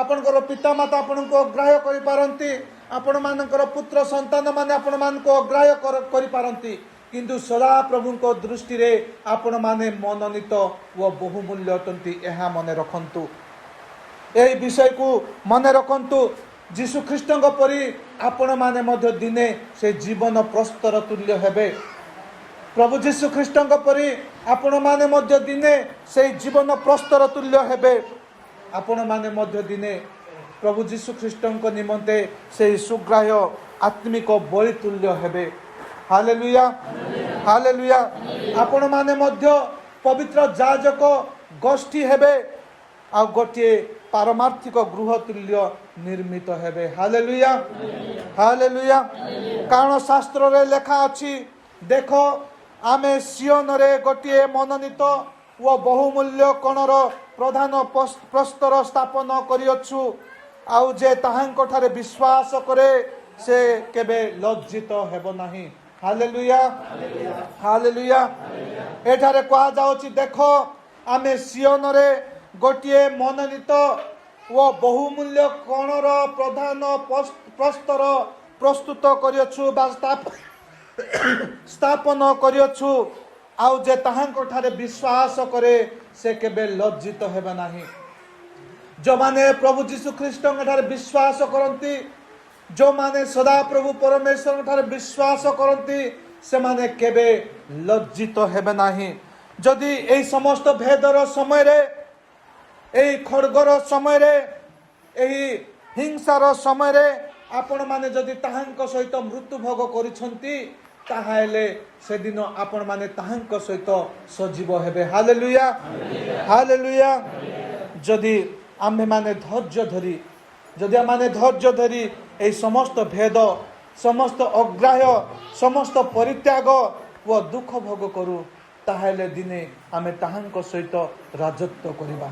ଆପଣଙ୍କର ପିତାମାତା ଆପଣଙ୍କୁ ଅଗ୍ରାହ୍ୟ କରିପାରନ୍ତି, ଆପଣମାନଙ୍କର ପୁତ୍ର ସନ୍ତାନମାନେ ଆପଣମାନଙ୍କୁ ଅଗ୍ରାହ୍ୟ କରିପାରନ୍ତି, କିନ୍ତୁ ସଦାପ୍ରଭୁଙ୍କ ଦୃଷ୍ଟିରେ ଆପଣମାନେ ମନୋନୀତ ଓ ବହୁମୂଲ୍ୟ ଅଟନ୍ତି। ଏହା ମନେ ରଖନ୍ତୁ, ଏହି ବିଷୟକୁ ମନେ ରଖନ୍ତୁ। ଯୀଶୁଖ୍ରୀଷ୍ଟଙ୍କ ପରି ଆପଣମାନେ ମଧ୍ୟ ଦିନେ ସେ ଜୀବନ ପ୍ରସ୍ତର ତୁଲ୍ୟ ହେବେ। ପ୍ରଭୁ ଯୀଶୁଖ୍ରୀଷ୍ଟଙ୍କ ପରି ଆପଣମାନେ ମଧ୍ୟ ଦିନେ ସେଇ ଜୀବନ ପ୍ରସ୍ତର ତୁଲ୍ୟ ହେବେ। ଆପଣମାନେ ମଧ୍ୟ ଦିନେ ପ୍ରଭୁ ଯୀଶୁଖ୍ରୀଷ୍ଟଙ୍କ ନିମନ୍ତେ ସେହି ସୁଗ୍ରାହ୍ୟ ଆତ୍ମିକ ବଳି ତୁଲ୍ୟ ହେବେ। Hallelujah, hallelujah. ଆପଣମାନେ ମଧ୍ୟ ପବିତ୍ର ଯାଜକ ଗୋଷ୍ଠୀ ହେବେ, ଆଉ ଗୋଟିଏ ପାରମାର୍ଥିକ ଗୃହ ତୁଲ୍ୟ ନିର୍ମିତ ହେବେ। Hallelujah, hallelujah. କାରଣ ଶାସ୍ତ୍ରରେ ଲେଖା ଅଛି, ଦେଖ ଆମେ ସିଓନରେ ଗୋଟିଏ ମନୋନୀତ ଓ ବହୁମୂଲ୍ୟ କୋଣର ପ୍ରଧାନ ପ୍ରସ୍ତର ସ୍ଥାପନ କରିଅଛୁ, ଆଉ ଯେ ତାହାଙ୍କଠାରେ ବିଶ୍ୱାସ କରେ ସେ କେବେ ଲଜ୍ଜିତ ହେବ ନାହିଁ। Hallelujah, hallelujah. ଏଠାରେ କୁହାଯାଉଛି, ଦେଖ ଆମେ ସିଓନରେ ଗୋଟିଏ ମନୋନୀତ ଓ ବହୁମୂଲ୍ୟ କୋଣର ପ୍ରଧାନ ପ୍ରସ୍ତର ପ୍ରସ୍ତୁତ କରିଅଛୁ ବା ସ୍ଥାପନ କରିଅଛୁ, ଆଉ ଯେ ତାହାଙ୍କଠାରେ ବିଶ୍ୱାସ କରେ ସେ କେବେ ଲଜ୍ଜିତ ହେବ ନାହିଁ। ଯେଉଁମାନେ ପ୍ରଭୁ ଯୀଶୁଖ୍ରୀଷ୍ଟଙ୍କ ଠାରେ ବିଶ୍ୱାସ କରନ୍ତି, ଯେଉଁମାନେ ସଦାପ୍ରଭୁ ପରମେଶ୍ୱରଙ୍କ ଠାରେ ବିଶ୍ୱାସ କରନ୍ତି, ସେମାନେ କେବେ ଲଜ୍ଜିତ ହେବେ ନାହିଁ। ଯଦି ଏହି ସମସ୍ତ ଭେଦର ସମୟରେ, ଏହି ଖଡ଼ଗର ସମୟରେ, ଏହି ହିଂସାର ସମୟରେ ଆପଣମାନେ ଯଦି ତାହାଙ୍କ ସହିତ ମୃତ୍ୟୁଭୋଗ କରିଛନ୍ତି, ତାହେଲେ ସେଦିନ ଆପଣମାନେ ତାହାଙ୍କ ସହିତ ସଜୀବ ହେବେ। Hallelujah, hallelujah. ଯଦି ଆମେମାନେ ଧୈର୍ଯ୍ୟ ଧରି ଏହି ସମସ୍ତ ଭେଦ, ସମସ୍ତ ଅଗ୍ରାହ୍ୟ, ସମସ୍ତ ପରିତ୍ୟାଗ ଓ ଦୁଃଖ ଭୋଗ କରୁ, ତାହେଲେ ଦିନେ ଆମେ ତାହାଙ୍କ ସହିତ ରାଜତ୍ୱ କରିବା।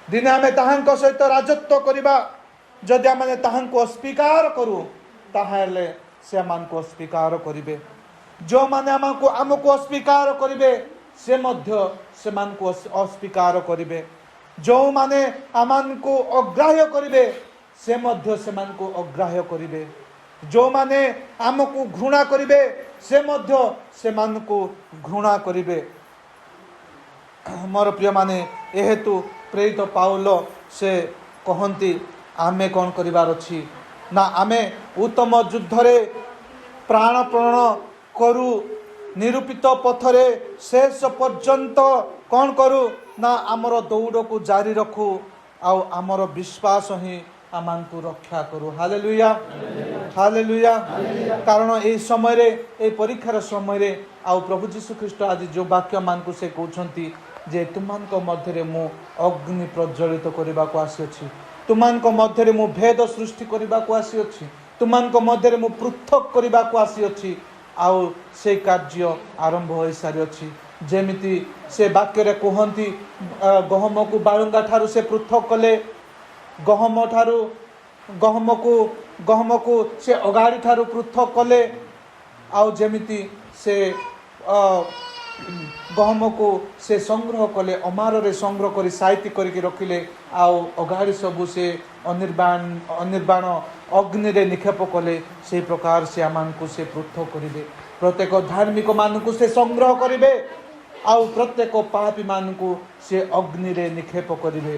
ଦିନେ ଆମେ ତାହାଙ୍କ ସହିତ ରାଜତ୍ୱ କରିବା। ଯଦି ଆମେ ତାହାଙ୍କୁ ଅସ୍ୱୀକାର କରୁ, ତାହେଲେ ସେମାନଙ୍କୁ ଅସ୍ୱୀକାର କରିବେ। ଯେଉଁମାନେ ଆମକୁ ଅସ୍ୱୀକାର କରିବେ, ସେ ମଧ୍ୟ ସେମାନଙ୍କୁ ଅସ୍ୱୀକାର କରିବେ। ଯେଉଁମାନେ ଆମକୁ ଅଗ୍ରାହ୍ୟ କରିବେ, ସେ ମଧ୍ୟ ସେମାନଙ୍କୁ ଅଗ୍ରାହ୍ୟ କରିବେ। ଯେଉଁମାନେ ଆମକୁ ଘୃଣା କରିବେ, ସେ ମଧ୍ୟ ସେମାନଙ୍କୁ ଘୃଣା କରିବେ। ମୋର ପ୍ରିୟମାନେ, ଏହେତୁ ପ୍ରେରିତ ପାଉଲ ସେ କହନ୍ତି, ଆମେ କ'ଣ କରିବାର ଅଛି ନା ଆମେ ଉତ୍ତମ ଯୁଦ୍ଧରେ ପ୍ରାଣପଣ କରୁ, ନିରୂପିତ ପଥରେ ଶେଷ ପର୍ଯ୍ୟନ୍ତ କ'ଣ କରୁ ନା ଆମର ଦୌଡ଼କୁ ଜାରି ରଖୁ, ଆଉ ଆମର ବିଶ୍ୱାସ ହିଁ ଆମକୁ ରକ୍ଷା କରୁ। Hallelujah, hallelujah. କାରଣ ଏହି ସମୟରେ, ଏହି ପରୀକ୍ଷାର ସମୟରେ, ଆଉ ପ୍ରଭୁ ଯୀଶୁଖ୍ରୀଷ୍ଟ ଆଜି ଯେଉଁ ବାକ୍ୟମାନଙ୍କୁ ସେ କହୁଛନ୍ତି ଯେ ତୁମମାନଙ୍କ ମଧ୍ୟରେ ମୁଁ ଅଗ୍ନି ପ୍ରଜ୍ୱଳିତ କରିବାକୁ ଆସିଅଛି, ତୁମମାନଙ୍କ ମଧ୍ୟରେ ମୁଁ ଭେଦ ସୃଷ୍ଟି କରିବାକୁ ଆସିଅଛି, ତୁମମାନଙ୍କ ମଧ୍ୟରେ ମୁଁ ପୃଥକ କରିବାକୁ ଆସିଅଛି, ଆଉ ସେ କାର୍ଯ୍ୟ ଆରମ୍ଭ ହୋଇସାରିଅଛି। ଯେମିତି ସେ ବାକ୍ୟରେ କୁହନ୍ତି, ଗହମକୁ ବାଳୁଙ୍ଗା ଠାରୁ ସେ ପୃଥକ କଲେ, ଗହମକୁ ସେ ଅଗାଡ଼ି ଠାରୁ ପୃଥକ କଲେ, ଆଉ ଯେମିତି ସେ ଗହମକୁ ସେ ସଂଗ୍ରହ କଲେ, ଅମାରରେ ସଂଗ୍ରହ କରି ସାଇତି କରିକି ରଖିଲେ, ଆଉ ଅଗାଡ଼ି ସବୁ ସେ ଅନିର୍ବାଣ ଅଗ୍ନିରେ ନିକ୍ଷେପ କଲେ, ସେହି ପ୍ରକାର ସେ ଆମମାନଙ୍କୁ ସେ ପୃଥକ କରିବେ। ପ୍ରତ୍ୟେକ ଧାର୍ମିକ ମାନଙ୍କୁ ସେ ସଂଗ୍ରହ କରିବେ, ଆଉ ପ୍ରତ୍ୟେକ ପାପୀମାନଙ୍କୁ ସେ ଅଗ୍ନିରେ ନିକ୍ଷେପ କରିବେ।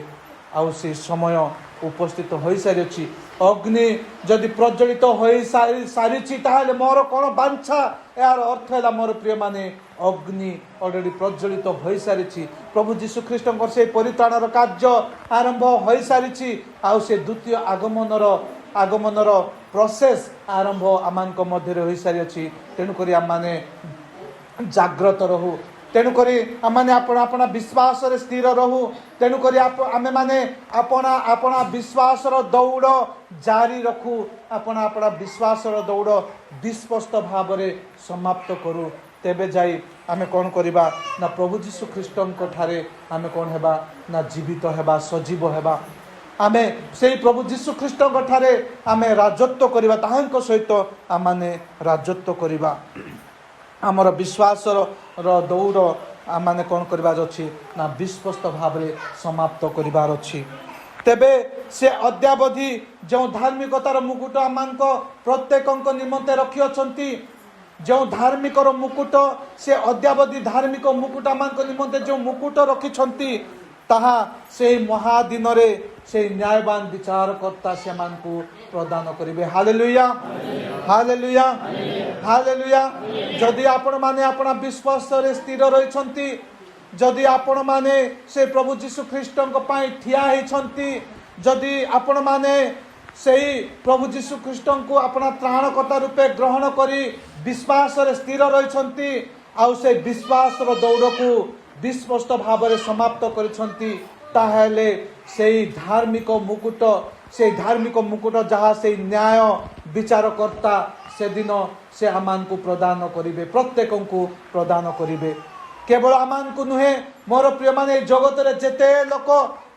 ଆଉ ସେ ସମୟ ଉପସ୍ଥିତ ହୋଇସାରିଅଛି। ଅଗ୍ନି ଯଦି ପ୍ରଜ୍ୱଳିତ ହୋଇସାରିଛି, ତାହେଲେ ମୋର କ'ଣ ବାଞ୍ଛା? ଏହାର ଅର୍ଥ ହେଲା, ମୋର ପ୍ରିୟମାନେ, ଅଗ୍ନି ଅଲରେଡ଼ି ପ୍ରଜ୍ୱଳିତ ହୋଇସାରିଛି। ପ୍ରଭୁ ଯୀଶୁଖ୍ରୀଷ୍ଟଙ୍କର ସେହି ପରିତ୍ରାଣର କାର୍ଯ୍ୟ ଆରମ୍ଭ ହୋଇସାରିଛି, ଆଉ ସେ ଦ୍ୱିତୀୟ ଆଗମନର ପ୍ରୋସେସ୍ ଆରମ୍ଭ ଆମମାନଙ୍କ ମଧ୍ୟରେ ହୋଇସାରିଅଛି। ତେଣୁକରି ଆମମାନେ ଜାଗ୍ରତ ରହୁ, ତେଣୁକରି ଆମମାନେ ଆପଣା ବିଶ୍ୱାସରେ ସ୍ଥିର ରହୁ। ତେଣୁକରି ଆମେମାନେ ଆପଣା ବିଶ୍ୱାସର ଦୌଡ଼ ଜାରି ରଖୁ, ଆପଣା ବିଶ୍ୱାସର ଦୌଡ଼ ବିସ୍ପଷ୍ଟ ଭାବରେ ସମାପ୍ତ କରୁ। तेबे जाई आमे कौन करिबा ना प्रभु जीशु ख्रीष्टंक ठारे आमे कौन हेबा ना जीवित हेबा सजीव हेबा आमे सेही प्रभु जीशु ख्रीष्टंक ठारे आमे राजत्व करिबा ताहांक सहित आमाने राजत्व करिबा आमर विश्वास दौड़ आमाने कौन करिबार अछि ना विश्वस्त भाव समाप्त करिबार अछि तेबे से अद्यावधि जो धार्मिकतार मुकुट आमांक प्रत्येकंक निमंते रखि अछंती जो धार्मिकर मुकुट से अद्यावधि धार्मिक मुकुट आमांक निमंते जो मुकुट रखिछंती ताहा से महादिन रे से न्यायवान विचारकर्ता से मानकु प्रदान करिवे हालेलुया हालेलुया हालेलुया जदि आपण माने अपना विश्वास रे स्थिर रहिछंती जदि आपण माने से प्रभु जीशु ख्रीष्टंक पई ठिया हेछंती जदि आपण माने सेही प्रभु जीशु ख्रीष्टंकु अपना त्राणकर्ता रूपे ग्रहण करी विश्वास रे स्थिर रहिछंती आउ से विश्वास रो दौड़ को विस्पष्ट भाव में समाप्त करिछंती ताहेले सेही धार्मिक मुकुट से धार्मिक मुकुट जहाँ से न्याय विचारकर्ता से दिन से आमान को प्रदान करिवे प्रत्येक को प्रदान करिवे केवल आमान को नुहे मोर प्रिय माने जगत रे जेते लोक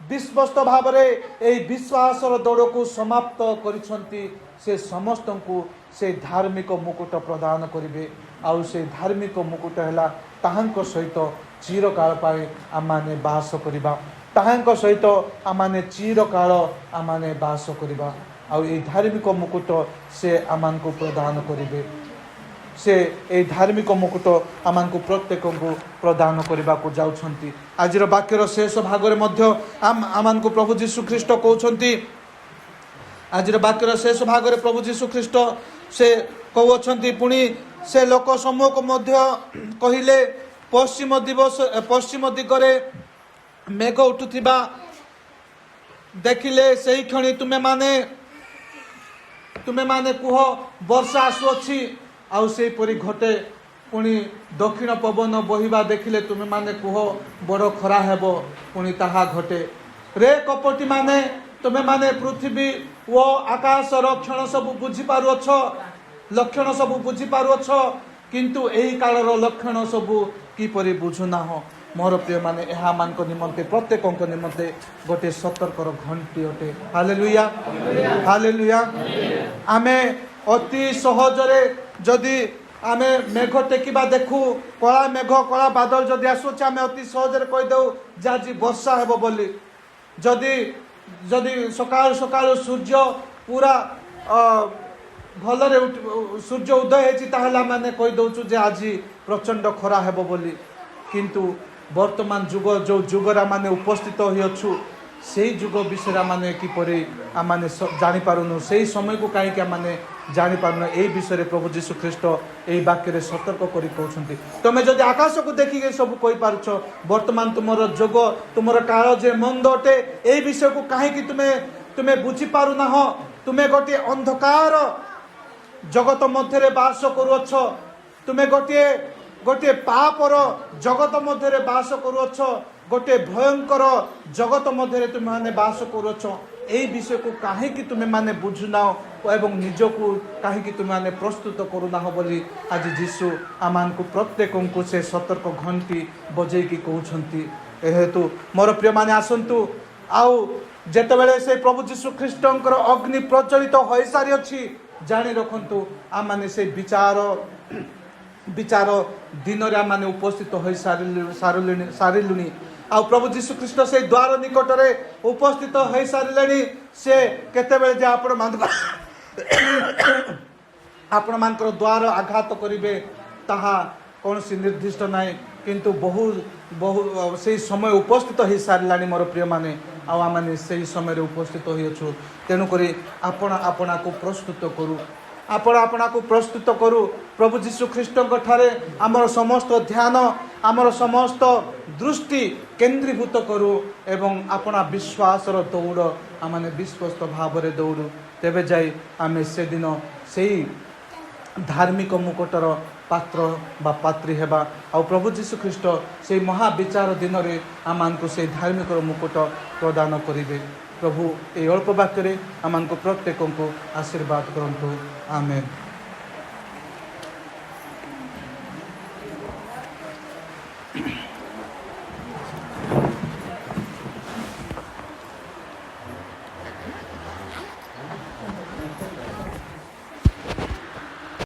विस्पष्ट भाव में विश्वास दौड़ को समाप्त करिछंती से समस्त को से धार्मिक मुकुट प्रदान करिवे आउ से धार्मिक मुकुट हैला ताहांक सहित चिरकाल पाए आमाने बास करिबा ताहांक सहित आमाने चिरकाल आमाने बास करिबा आउ ए धार्मिक मुकुट से आमान को प्रदान करिवे से ए धार्मिक मुकुट आमान को प्रत्येक को प्रदान करबा को जाउछंती आजिर वाक्यर शेष भाग रे मध्य आमान को प्रभु जीशु ख्रीष्ट कहउछंती आजिर वाक्यर शेष भाग रे प्रभु जीशु ख्रीष्ट से कहउछंती पुनी से लोक समूह को मध्य कहिले पश्चिम दिगरे मेघ उठुथिबा देखिले सही क्षणी तुमे माने कुह वर्षा आसुअछि आउ से परी घटे पुणी दक्षिण पवन बहिबा देखिले तुमे माने कुह बड़ खरा हेबो पुणी ताहा घटे रे कपटी माने तुमे माने पृथ्वी ओ आकाश लक्षण सब बुझी पारुअछ लक्षण सब बुझी पारुअछ किंतु एही कालर लक्षण सब किपरि बुझुना हो मोर प्रिय माने एहा मान को निमंते प्रत्येक निमंते गोटे सतर्कर घंटी अटे हालेलुया हालेलुया आमे अति सहजरे जदि आमे मेघ टेकिबा देखू कला मेघ कला बादल जदि आसुचे आमे अति सहजरे कहि दउ जे आज वर्षा हेबो बोली जदि जदि सकाळ सकाळ सूर्य पूरा भलरे सूर्य उदय हेछि ताहला माने कहि दउछु जे आज प्रचंड खरा हेबो बोली किंतु वर्तमान जुग जो जुगरा माने उपस्थित होइछु सेही जुग विषय माने किपरि आमाने जानि पारुनु सेही समय को काहे के माने जानि पारुनु एई विषय रे प्रभु जीशु ख्रीष्ट एई वाक्य रे सतर्क करि कहउछंती तमे जदि आकाश को देखि के सब कहि पारुछो वर्तमान तुमरो जुग तुमरो काल जे मंद अटे एई विषय को काहे कि तुमे बुझी पारु ना हो तुमे गोटे अंधकार जगत मध्य रे बास करूछ तुमे गोटे पापर जगत मध्य रे बास करूछ गोटे भयंकर जगत मध्य तुम माने बास करूछ एई विषय को काहे कि तुम माने बुझुना एवं निज को काहे कि तुम माने प्रस्तुत करूना बोली आज जीशु आमान को प्रत्येक को से सतर्क घंटी बजे की कहउछंती एहेतु मोर प्रिय माने आसंतु आउ जेतेबेले से प्रभु जीशु ख्रीष्टंकर अग्नि प्रज्वलित होई सारी अछि जानि रखंतु आमाने से विचार दिन रे आमाने उपस्थित होई सारिलुनी आ प्रभु जीशु ख्रीष्ट से द्वार निकट रे उपस्थित होई सारिलेनी से केतेबेले जे आपण मानकर द्वार आघात करिवे ताहा कौनसी निर्दिष्ट नाई किंतु बहु से समय उपस्थित हो सारानी मोर प्रिय माने आने से समय उपस्थित हो तेणुक आपणा को प्रस्तुत करूँ आपणा को प्रस्तुत करूँ प्रभु जीशु ख्रीष्ट ठारे आमर समस्त ध्यान आमर समस्त दृष्टि केन्द्रीभूत करूँ एवं आपणा विश्वासर दौड़ आम विश्वस्त भाव में दौड़ू तेबे जाई आमे से दिन से धार्मिक मुकुटर पात्र बा पात्री हेबा आ प्रभु जीशु ख्रीष्ट से महाविचार दिन में आमान को से धार्मिक मुकुट प्रदान करेंगे। प्रभु ये अल्प वाक्य आमान को प्रत्येक को आशीर्वाद करंतु आमेन।